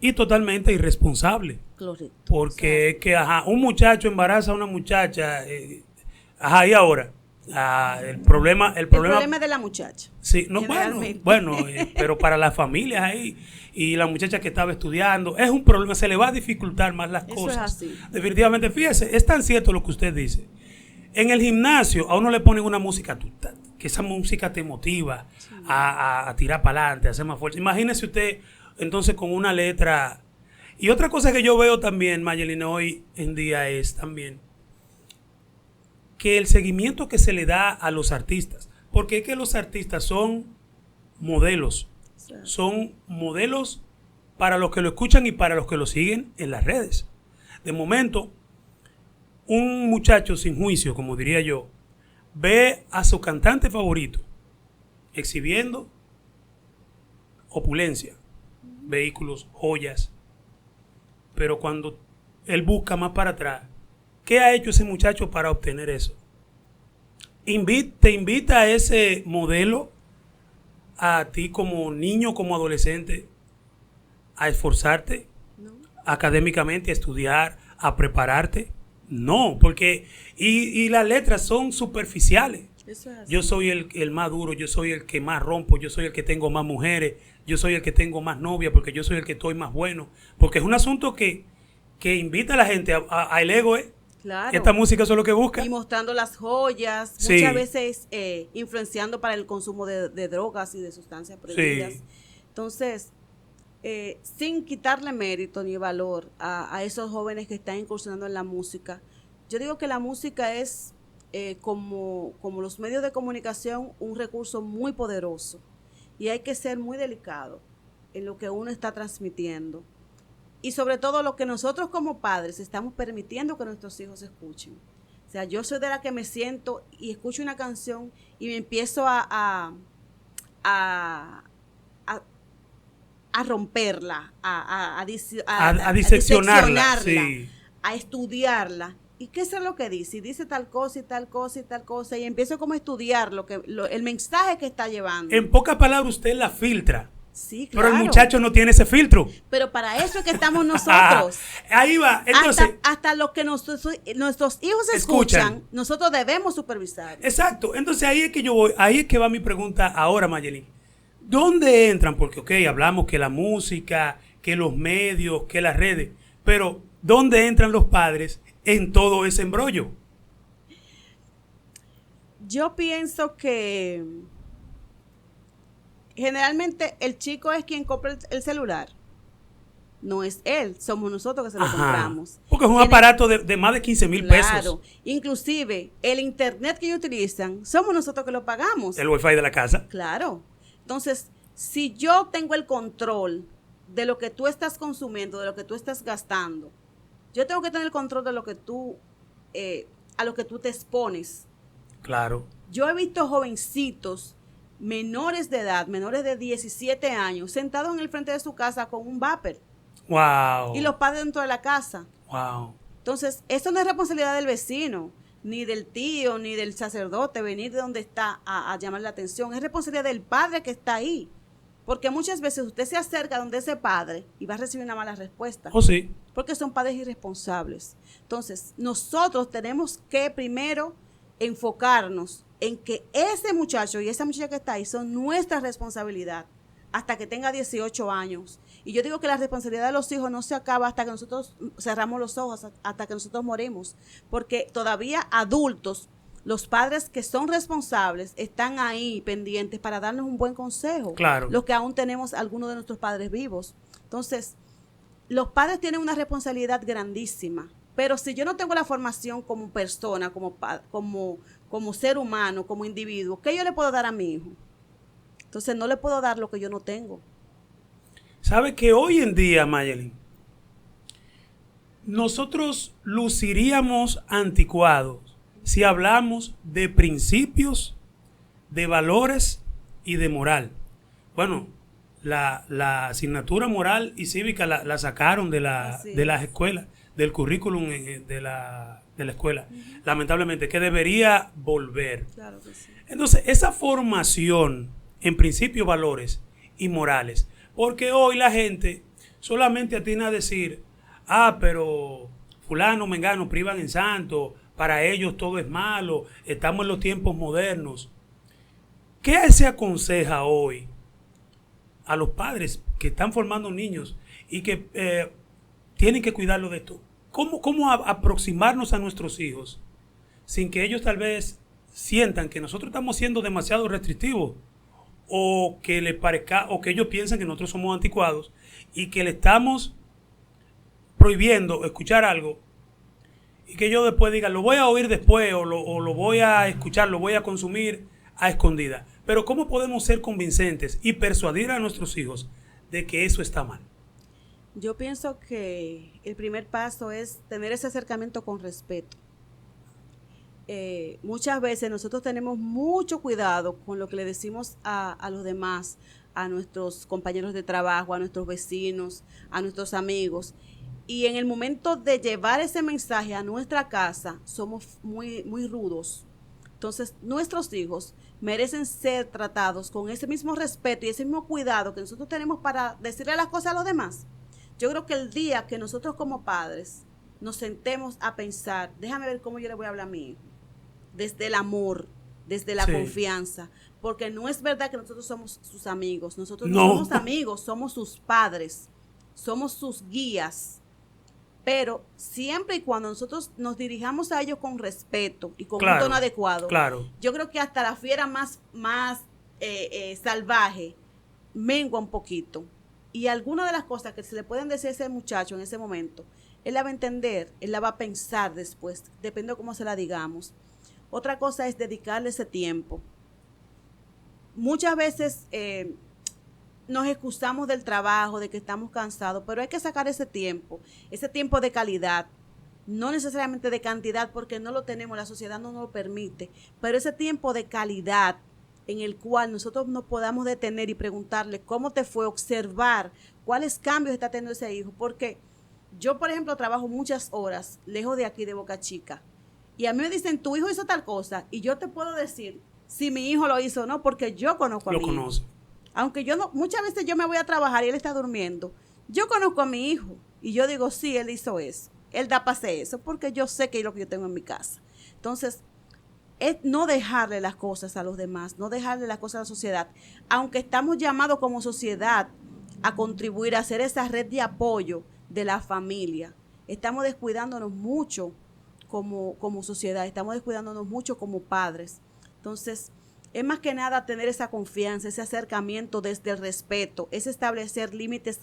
Y
totalmente irresponsable.
Correcto.
Porque es que, un muchacho embaraza a una muchacha, y ahora, el problema es
de la muchacha.
Sí, no, bueno, pero para las familias ahí, y la muchacha que estaba estudiando, es un problema, se le va a dificultar más las cosas.
Eso es así.
Definitivamente, fíjese, es tan cierto lo que usted dice. En el gimnasio a uno le ponen una música, que esa música te motiva a tirar para adelante, a hacer más fuerza. Imagínese usted entonces con una letra. Y otra cosa que yo veo también, Mayelina, hoy en día es también que el seguimiento que se le da a los artistas, porque es que los artistas son modelos, son modelos para los que lo escuchan y para los que lo siguen en las redes. De momento, un muchacho sin juicio, como diría yo, ve a su cantante favorito exhibiendo opulencia, vehículos, joyas, pero cuando él busca más para atrás, ¿qué ha hecho ese muchacho para obtener eso? Te invita a ese modelo, a ti como niño, como adolescente, a esforzarte académicamente, a estudiar, a prepararte. No, porque y las letras son superficiales.
Eso es así.
Yo soy el más duro, yo soy el que más rompo, yo soy el que tengo más mujeres, yo soy el que tengo más novia, porque yo soy el que estoy más bueno. Porque es un asunto que invita a la gente al ego,
Claro.
Esta música eso es lo que busca.
Y mostrando las joyas,
Sí.
muchas veces influenciando para el consumo de drogas y de sustancias prohibidas.
Sí.
Entonces, sin quitarle mérito ni valor a esos jóvenes que están incursionando en la música, yo digo que la música es, como los medios de comunicación, un recurso muy poderoso. Y hay que ser muy delicado en lo que uno está transmitiendo. Y sobre todo lo que nosotros como padres estamos permitiendo que nuestros hijos escuchen. sea, yo soy de la que me siento y escucho una canción y me empiezo a romperla, a
diseccionarla, sí.
A estudiarla. ¿Y qué es lo que dice? Y dice tal cosa y tal cosa y tal cosa. Y empiezo como a estudiar el mensaje que está llevando.
En pocas palabras, usted la filtra.
Sí, claro.
Pero el muchacho no tiene ese filtro.
Pero para eso es que estamos nosotros.
Ahí va. Entonces,
hasta lo que nuestros hijos escuchan, nosotros debemos supervisar.
Exacto. Entonces ahí es que yo voy. Ahí es que va mi pregunta ahora, Mayelin. ¿Dónde entran? Porque, ok, hablamos que la música, que los medios, que las redes. Pero, ¿dónde entran los padres en todo ese embrollo?
Yo pienso que generalmente el chico es quien compra el celular. No es él, somos nosotros que se lo compramos.
Porque es un aparato de más de 15,000 pesos.
Claro, inclusive el internet que ellos utilizan, somos nosotros que lo pagamos.
El wifi de la casa.
Claro. Entonces, si yo tengo el control de lo que tú estás consumiendo, de lo que tú estás gastando, yo tengo que tener el control de lo que tú, a lo que tú te expones.
Claro.
Yo he visto jovencitos menores de edad, menores de 17 años, sentados en el frente de su casa con un vapor.
Wow.
Y los padres dentro de la casa.
Wow.
Entonces, eso no es responsabilidad del vecino, ni del tío, ni del sacerdote, venir de donde está a llamar la atención. Es responsabilidad del padre que está ahí. Porque muchas veces usted se acerca donde ese padre y va a recibir una mala respuesta.
Oh, sí.
Porque son padres irresponsables. Entonces, nosotros tenemos que primero enfocarnos en que ese muchacho y esa muchacha que está ahí son nuestra responsabilidad hasta que tenga 18 años. Y yo digo que la responsabilidad de los hijos no se acaba hasta que nosotros cerramos los ojos, hasta que nosotros morimos. Porque todavía adultos, los padres que son responsables están ahí pendientes para darnos un buen consejo.
Claro.
Los que aún tenemos algunos de nuestros padres vivos. Entonces, los padres tienen una responsabilidad grandísima. Pero si yo no tengo la formación como persona, como ser humano, como individuo, ¿qué yo le puedo dar a mi hijo? Entonces, no le puedo dar lo que yo no tengo.
¿Sabe que hoy en día, Mayelin, nosotros luciríamos anticuados si hablamos de principios, de valores y de moral? Bueno, la asignatura moral y cívica la sacaron de las escuelas, del currículum de la escuela. Uh-huh. Lamentablemente, que debería volver. Claro que sí. Entonces, esa formación en principios, valores y morales, porque hoy la gente solamente atina a decir, pero fulano, mengano, privan en santo, para ellos todo es malo, estamos en los tiempos modernos. ¿Qué se aconseja hoy a los padres que están formando niños y que tienen que cuidarlo de esto? ¿Cómo aproximarnos a nuestros hijos sin que ellos tal vez sientan que nosotros estamos siendo demasiado restrictivos o que les parezca, o que ellos piensen que nosotros somos anticuados y que le estamos prohibiendo escuchar algo y que yo después diga, lo voy a oír después o lo voy a escuchar, lo voy a consumir a escondida? Pero ¿cómo podemos ser convincentes y persuadir a nuestros hijos de que eso está mal?
Yo pienso que el primer paso es tener ese acercamiento con respeto. Muchas veces nosotros tenemos mucho cuidado con lo que le decimos a los demás, a nuestros compañeros de trabajo, a nuestros vecinos, a nuestros amigos. Y en el momento de llevar ese mensaje a nuestra casa, somos muy, muy rudos. Entonces, nuestros hijos merecen ser tratados con ese mismo respeto y ese mismo cuidado que nosotros tenemos para decirle las cosas a los demás. Yo creo que el día que nosotros como padres nos sentemos a pensar, déjame ver cómo yo le voy a hablar a mi hijo, desde el amor, desde la confianza, porque no es verdad que nosotros somos sus amigos, nosotros no somos amigos, somos sus padres, somos sus guías, pero siempre y cuando nosotros nos dirijamos a ellos con respeto y con un tono adecuado, yo creo que hasta la fiera más salvaje mengua un poquito. Y alguna de las cosas que se le pueden decir a ese muchacho en ese momento, él la va a entender, él la va a pensar después, depende de cómo se la digamos. Otra cosa es dedicarle ese tiempo. Muchas veces nos excusamos del trabajo, de que estamos cansados, pero hay que sacar ese tiempo de calidad no necesariamente de cantidad, porque no lo tenemos, la sociedad no nos lo permite, pero ese tiempo de calidad en el cual nosotros nos podamos detener y preguntarle cómo te fue, observar cuáles cambios está teniendo ese hijo, porque yo, por ejemplo, trabajo muchas horas lejos de aquí, de Boca Chica, y a mí me dicen, tu hijo hizo tal cosa, y yo te puedo decir si mi hijo lo hizo o no, porque yo conozco a mi hijo. Aunque yo no, muchas veces yo me voy a trabajar y él está durmiendo, yo conozco a mi hijo, y yo digo, sí, él hizo eso, él da pase eso, porque yo sé que es lo que yo tengo en mi casa. Entonces, es no dejarle las cosas a los demás, no dejarle las cosas a la sociedad, aunque estamos llamados como sociedad a contribuir a hacer esa red de apoyo de la familia. Estamos descuidándonos mucho como sociedad, estamos descuidándonos mucho como padres. Entonces, es más que nada tener esa confianza, ese acercamiento desde el respeto, es establecer límites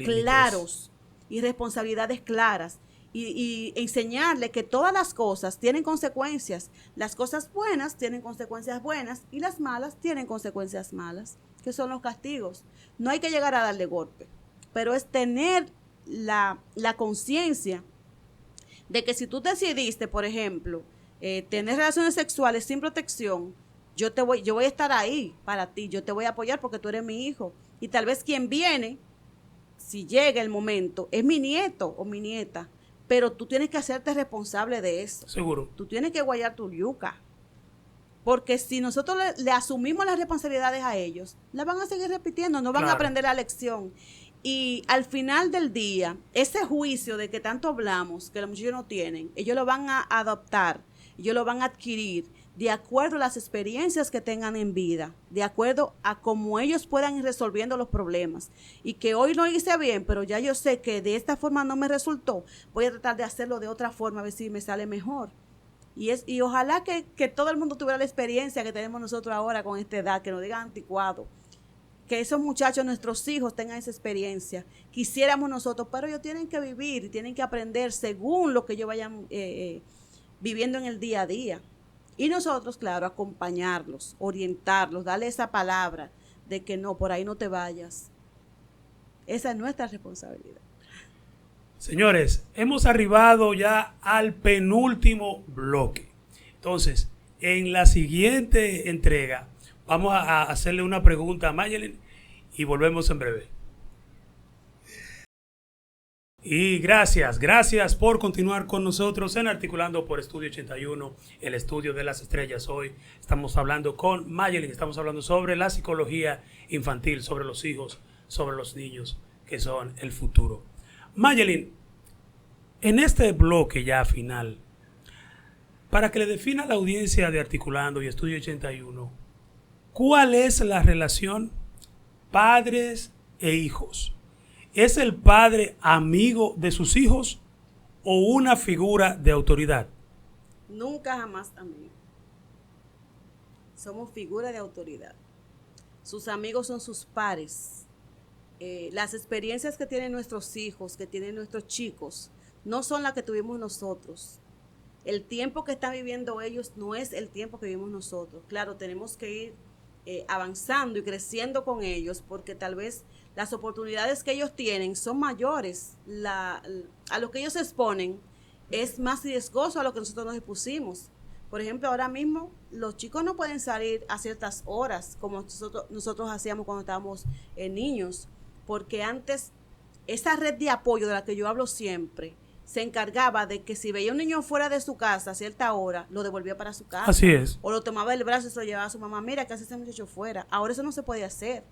claros y responsabilidades claras. Y enseñarle que todas las cosas tienen consecuencias. Las cosas buenas tienen consecuencias buenas y las malas tienen consecuencias malas, que son los castigos. No hay que llegar a darle golpe, pero es tener la conciencia de que si tú decidiste, por ejemplo, tener relaciones sexuales sin protección, yo voy a estar ahí para ti, yo te voy a apoyar porque tú eres mi hijo. Y tal vez quien viene, si llega el momento, es mi nieto o mi nieta, pero tú tienes que hacerte responsable de eso.
Seguro.
Tú tienes que guayar tu yuca. Porque si nosotros le asumimos las responsabilidades a ellos, la van a seguir repitiendo, no van a aprender la lección. Y al final del día, ese juicio de que tanto hablamos, que los muchachos no tienen, ellos lo van a adoptar, ellos lo van a adquirir de acuerdo a las experiencias que tengan en vida, de acuerdo a cómo ellos puedan ir resolviendo los problemas. Y que hoy no hice bien, pero ya yo sé que de esta forma no me resultó, voy a tratar de hacerlo de otra forma, a ver si me sale mejor. Y ojalá que todo el mundo tuviera la experiencia que tenemos nosotros ahora con esta edad, que nos digan anticuado, que esos muchachos, nuestros hijos, tengan esa experiencia. Quisiéramos nosotros, pero ellos tienen que vivir, tienen que aprender según lo que ellos vayan viviendo en el día a día. Y nosotros, claro, acompañarlos, orientarlos, darle esa palabra de que no, por ahí no te vayas. Esa es nuestra responsabilidad.
Señores, hemos arribado ya al penúltimo bloque. Entonces, en la siguiente entrega, vamos a hacerle una pregunta a Mayelin y volvemos en breve. Y gracias por continuar con nosotros en Articulando por Estudio 81, el estudio de las estrellas. Hoy estamos hablando con Mayelin, estamos hablando sobre la psicología infantil, sobre los hijos, sobre los niños que son el futuro. Mayelin, en este bloque ya final, para que le defina a la audiencia de Articulando y Estudio 81, ¿cuál es la relación padres e hijos? ¿Es el padre amigo de sus hijos o una figura de autoridad?
Nunca jamás amigo. Somos figuras de autoridad. Sus amigos son sus pares. Las experiencias que tienen nuestros hijos, que tienen nuestros chicos, no son las que tuvimos nosotros. El tiempo que están viviendo ellos no es el tiempo que vivimos nosotros. Claro, tenemos que ir avanzando y creciendo con ellos, porque tal vez las oportunidades que ellos tienen son mayores. A lo que ellos se exponen es más riesgoso a lo que nosotros nos expusimos. Por ejemplo, ahora mismo los chicos no pueden salir a ciertas horas como nosotros hacíamos cuando estábamos niños, porque antes esa red de apoyo de la que yo hablo siempre se encargaba de que si veía un niño fuera de su casa a cierta hora, lo devolvía para su casa.
Así es.
O lo tomaba del brazo y se lo llevaba a su mamá. Mira, ¿qué hace ese muchacho fuera? Ahora eso no se puede hacer.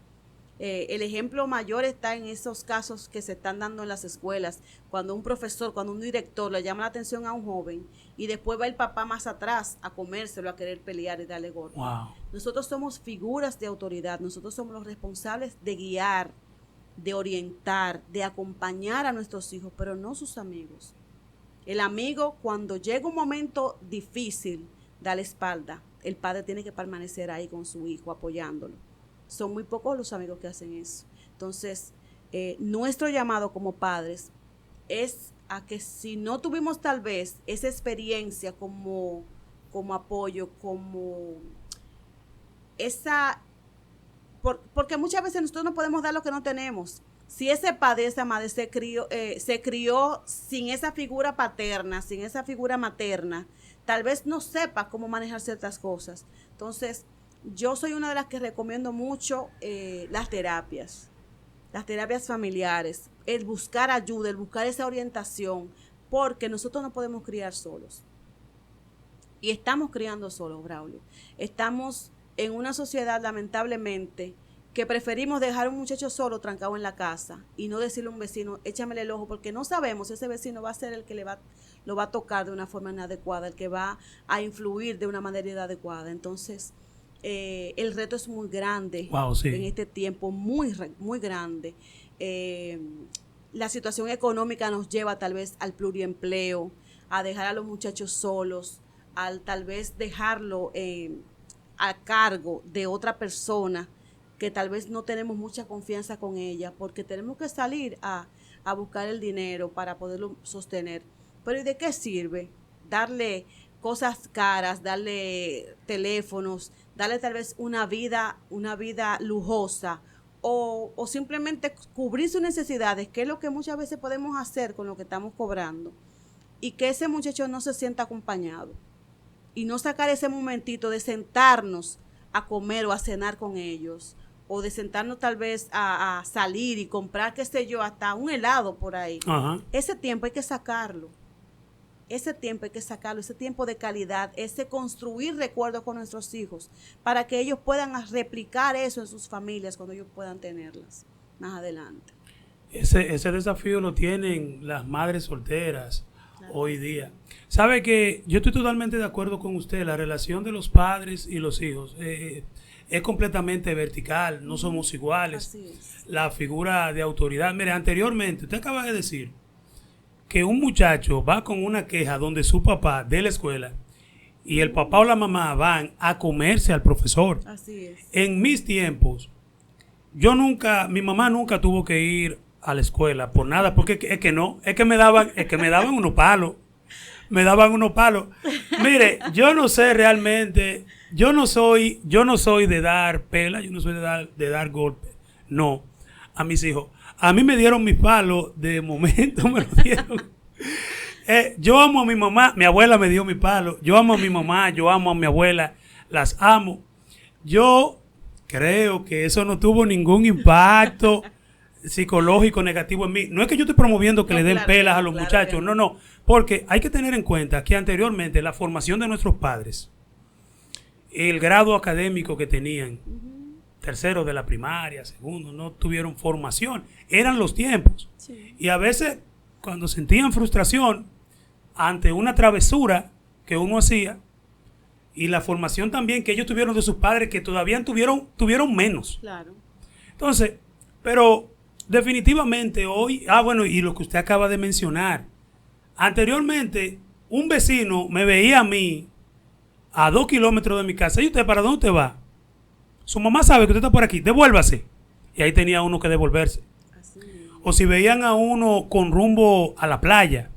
El ejemplo mayor está en esos casos que se están dando en las escuelas, cuando un profesor, cuando un director le llama la atención a un joven y después va el papá más atrás a comérselo, a querer pelear y darle golpe.
Wow.
Nosotros somos figuras de autoridad, nosotros somos los responsables de guiar, de orientar, de acompañar a nuestros hijos, pero no sus amigos. El amigo, cuando llega un momento difícil, da la espalda. El padre tiene que permanecer ahí con su hijo, apoyándolo. Son muy pocos los amigos que hacen eso. Entonces, nuestro llamado como padres es a que si no tuvimos tal vez esa experiencia como apoyo, como esa... porque muchas veces nosotros no podemos dar lo que no tenemos. Si ese padre, esa madre se crió sin esa figura paterna, sin esa figura materna, tal vez no sepa cómo manejar ciertas cosas. Entonces, yo soy una de las que recomiendo mucho las terapias familiares, el buscar ayuda, el buscar esa orientación, porque nosotros no podemos criar solos. Y estamos criando solos, Braulio. Estamos en una sociedad, lamentablemente, que preferimos dejar a un muchacho solo trancado en la casa y no decirle a un vecino, échamele el ojo, porque no sabemos si ese vecino va a ser el que lo va a tocar de una forma inadecuada, el que va a influir de una manera inadecuada. Entonces, el reto es muy grande.
Wow, sí.
En este tiempo, muy grande. La situación económica nos lleva tal vez al pluriempleo, a dejar a los muchachos solos, al tal vez dejarlo a cargo de otra persona que tal vez no tenemos mucha confianza con ella, porque tenemos que salir a buscar el dinero para poderlo sostener. Pero ¿y de qué sirve darle cosas caras, darle teléfonos, darle tal vez una vida lujosa, o simplemente cubrir sus necesidades, que es lo que muchas veces podemos hacer con lo que estamos cobrando, y que ese muchacho no se sienta acompañado, y no sacar ese momentito de sentarnos a comer o a cenar con ellos, o de sentarnos tal vez a salir y comprar, qué sé yo, hasta un helado por ahí.
Ajá.
Ese tiempo hay que sacarlo. Ese tiempo de calidad, ese construir recuerdos con nuestros hijos, para que ellos puedan replicar eso en sus familias cuando ellos puedan tenerlas más adelante.
Ese desafío lo tienen las madres solteras, claro, hoy día. Sabe que yo estoy totalmente de acuerdo con usted, la relación de los padres y los hijos es completamente vertical, no somos iguales.
Así es.
La figura de autoridad, mire, anteriormente, usted acaba de decir que un muchacho va con una queja donde su papá de la escuela y el papá o la mamá van a comerse al profesor.
Así es.
En mis tiempos, mi mamá nunca tuvo que ir a la escuela por nada, porque es que me daban unos palos. Me daban unos palos. Mire, yo no sé realmente, yo no soy de dar pela, yo no soy de dar golpe. No, a mis hijos. A mí me dieron mis palos, de momento me lo dieron. Yo amo a mi mamá, mi abuela me dio mi palo. Yo amo a mi mamá, yo amo a mi abuela, las amo. Yo creo que eso no tuvo ningún impacto psicológico negativo en mí. No es que yo esté promoviendo que le den pelas a los muchachos, no, porque hay que tener en cuenta que anteriormente la formación de nuestros padres, el grado académico que tenían, tercero de la primaria, segundo, no tuvieron formación, eran los tiempos. Sí. Y a veces cuando sentían frustración ante una travesura que uno hacía, y la formación también que ellos tuvieron de sus padres, que todavía tuvieron menos.
Claro.
Entonces, pero definitivamente hoy, bueno, y lo que usted acaba de mencionar, anteriormente un vecino me veía a mí a 2 kilómetros de mi casa. ¿Y usted para dónde usted va? Su mamá sabe que usted está por aquí, devuélvase. Y ahí tenía uno que devolverse. Así. O si veían a uno con rumbo a la playa,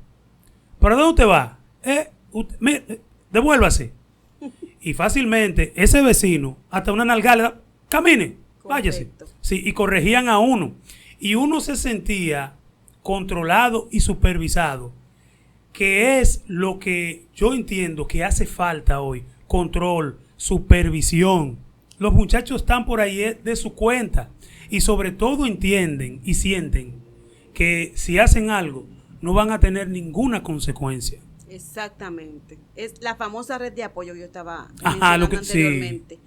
¿para dónde usted va? Devuélvase. Y fácilmente ese vecino, hasta una nalgada, camine, váyase. Sí, y corregían a uno. Y uno se sentía controlado y supervisado, que es lo que yo entiendo que hace falta hoy. Control, supervisión. Los muchachos están por ahí de su cuenta y sobre todo entienden y sienten que si hacen algo no van a tener ninguna consecuencia.
Exactamente. Es la famosa red de apoyo que yo estaba
mencionando
anteriormente.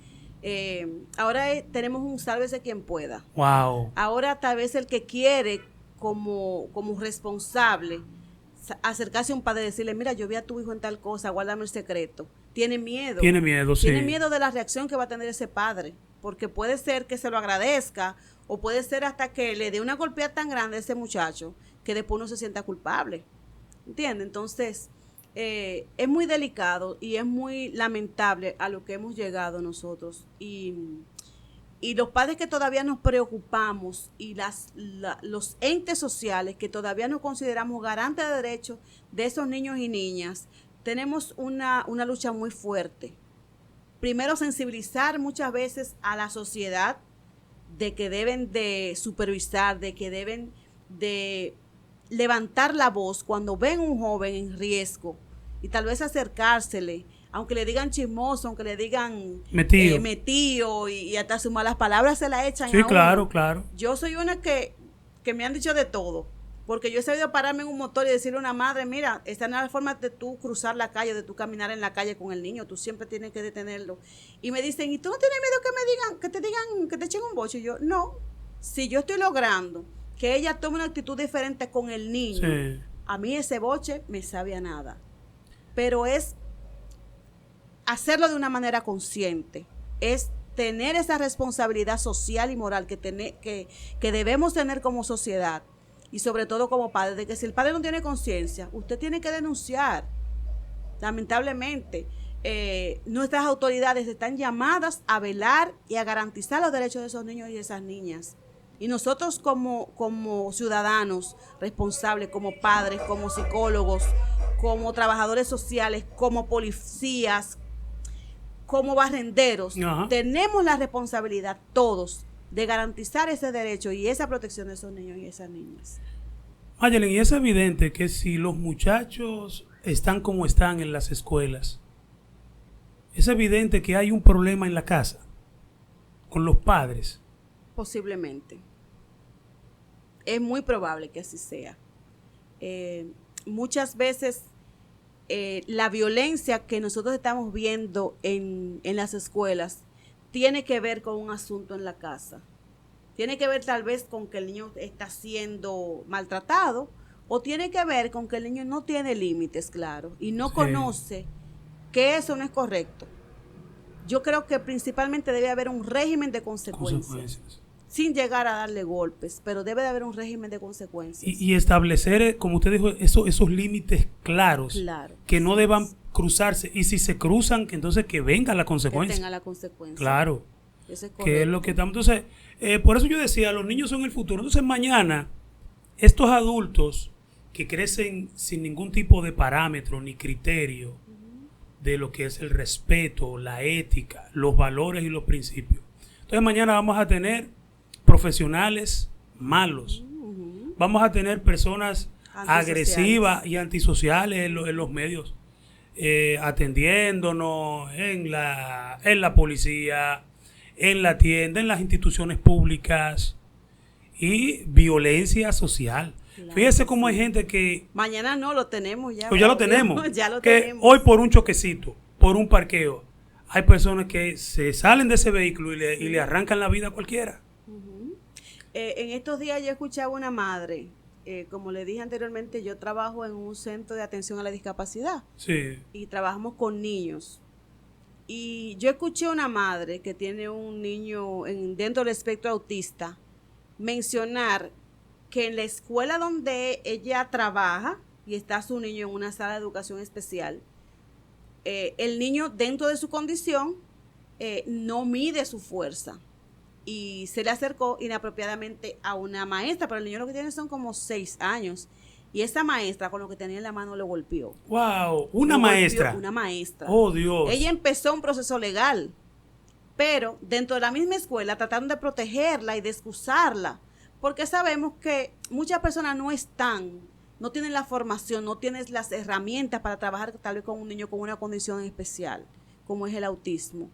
Sí.
Ahora tenemos un sálvese quien pueda.
Wow.
Ahora tal vez el que quiere como responsable acercarse a un padre y decirle, mira, yo vi a tu hijo en tal cosa, guárdame el secreto. Tiene miedo.
Tiene miedo, sí.
Tiene miedo de la reacción que va a tener ese padre, porque puede ser que se lo agradezca o puede ser hasta que le dé una golpeada tan grande a ese muchacho que después uno se sienta culpable. ¿Entiendes? Entonces, es muy delicado y es muy lamentable a lo que hemos llegado nosotros. Y los padres que todavía nos preocupamos y los entes sociales que todavía nos consideramos garantes de derechos de esos niños y niñas, tenemos una lucha muy fuerte. Primero, sensibilizar muchas veces a la sociedad de que deben de supervisar, de que deben de levantar la voz cuando ven un joven en riesgo y tal vez acercársele, aunque le digan chismoso, aunque le digan metido y hasta sus malas palabras se la echan.
Sí,
a uno.
claro, claro.
Yo soy una que me han dicho de todo, porque yo he sabido pararme en un motor y decirle a una madre, mira, esta no es la forma de tú cruzar la calle, de tú caminar en la calle con el niño, tú siempre tienes que detenerlo. Y me dicen, ¿y tú no tienes miedo que te echen un boche? Y yo, no, si yo estoy logrando que ella tome una actitud diferente con el niño, sí, a mí ese boche me sabe a nada. Pero es hacerlo de una manera consciente, es tener esa responsabilidad social y moral que debemos tener como sociedad y sobre todo como padre, de que si el padre no tiene conciencia, usted tiene que denunciar. Lamentablemente, nuestras autoridades están llamadas a velar y a garantizar los derechos de esos niños y de esas niñas. Y nosotros como ciudadanos responsables, como padres, como psicólogos, como trabajadores sociales, como policías, como barrenderos, tenemos la responsabilidad todos de garantizar ese derecho y esa protección de esos niños y esas niñas.
Mayelin, y es evidente que si los muchachos están como están en las escuelas, es evidente que hay un problema en la casa con los padres.
Posiblemente. Es muy probable que así sea. Muchas veces la violencia que nosotros estamos viendo en las escuelas tiene que ver con un asunto en la casa. Tiene que ver tal vez con que el niño está siendo maltratado o tiene que ver con que el niño no tiene límites claros y no conoce que eso no es correcto. Yo creo que principalmente debe haber un régimen de consecuencias. Sin llegar a darle golpes, pero debe de haber un régimen de consecuencias. Y
establecer, como usted dijo, esos límites claros, que no deban cruzarse. Y si se cruzan, que entonces que venga la consecuencia.
Que tenga la consecuencia.
Claro.
Eso es
que es lo que estamos. Entonces, por eso yo decía, los niños son el futuro. Entonces, mañana, estos adultos que crecen sin ningún tipo de parámetro ni criterio de lo que es el respeto, la ética, los valores y los principios. Entonces, mañana vamos a tener profesionales malos. Vamos a tener personas agresivas y antisociales en los medios, atendiéndonos en la policía, en la tienda, en las instituciones públicas y violencia social. Claro, fíjese cómo hay gente que...
Mañana no, lo tenemos ya.
Pues ya lo tenemos.
Ya lo
que
tenemos.
Hoy por un choquecito, por un parqueo, hay personas que se salen de ese vehículo y le arrancan la vida a cualquiera.
En estos días yo escuchaba una madre, como le dije anteriormente, yo trabajo en un centro de atención a la discapacidad.
Sí.
Y trabajamos con niños. Y yo escuché a una madre que tiene un niño dentro del espectro autista mencionar que en la escuela donde ella trabaja y está su niño en una sala de educación especial, el niño dentro de su condición no mide su fuerza. Y se le acercó inapropiadamente a una maestra, pero el niño lo que tiene son como 6 años. Y esa maestra, con lo que tenía en la mano, lo golpeó.
¡Wow! ¿Una maestra?
Una maestra.
¡Oh, Dios!
Ella empezó un proceso legal, pero dentro de la misma escuela trataron de protegerla y de excusarla, porque sabemos que muchas personas no tienen la formación, no tienen las herramientas para trabajar tal vez con un niño con una condición especial, como es el autismo.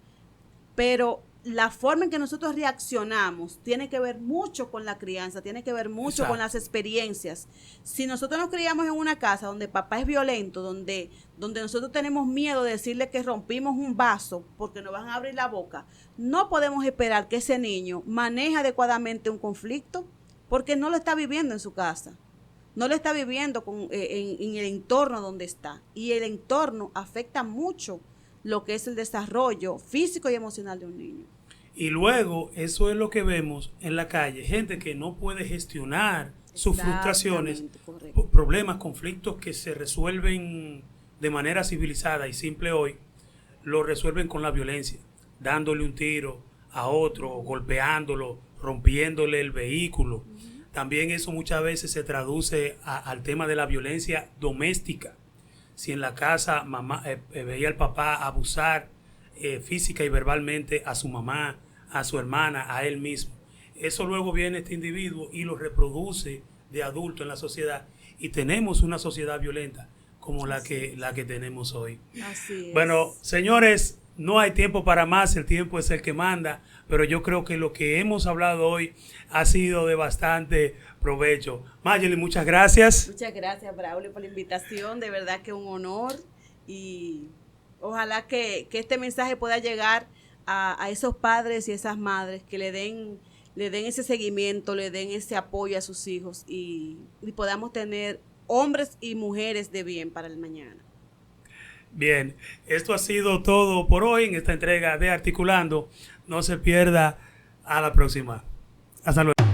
Pero la forma en que nosotros reaccionamos tiene que ver mucho con la crianza, tiene que ver mucho con las experiencias. Si nosotros nos criamos en una casa donde papá es violento, donde nosotros tenemos miedo de decirle que rompimos un vaso porque nos van a abrir la boca, no podemos esperar que ese niño maneje adecuadamente un conflicto porque no lo está viviendo en su casa, no lo está viviendo en el entorno donde está. Y el entorno afecta mucho lo que es el desarrollo físico y emocional de un niño.
Y luego, eso es lo que vemos en la calle, gente que no puede gestionar sus frustraciones, problemas, conflictos que se resuelven de manera civilizada y simple hoy, lo resuelven con la violencia, dándole un tiro a otro, golpeándolo, rompiéndole el vehículo. También eso muchas veces se traduce al tema de la violencia doméstica. Si en la casa mamá veía al papá abusar física y verbalmente a su mamá, a su hermana, a él mismo. eso luego viene este individuo y lo reproduce de adulto en la sociedad, y tenemos una sociedad violenta como la que tenemos hoy.
Así es.
Bueno, señores, no hay tiempo para más, el tiempo es el que manda, pero yo creo que lo que hemos hablado hoy ha sido de bastante provecho. Mayeli, muchas gracias.
Muchas gracias, Braulio, por la invitación. De verdad que un honor, y ojalá que este mensaje pueda llegar a esos padres y esas madres que le den ese seguimiento, le den ese apoyo a sus hijos, y podamos tener hombres y mujeres de bien para el mañana.
Bien, esto ha sido todo por hoy en esta entrega de Articulando. No se pierda a la próxima. Hasta luego.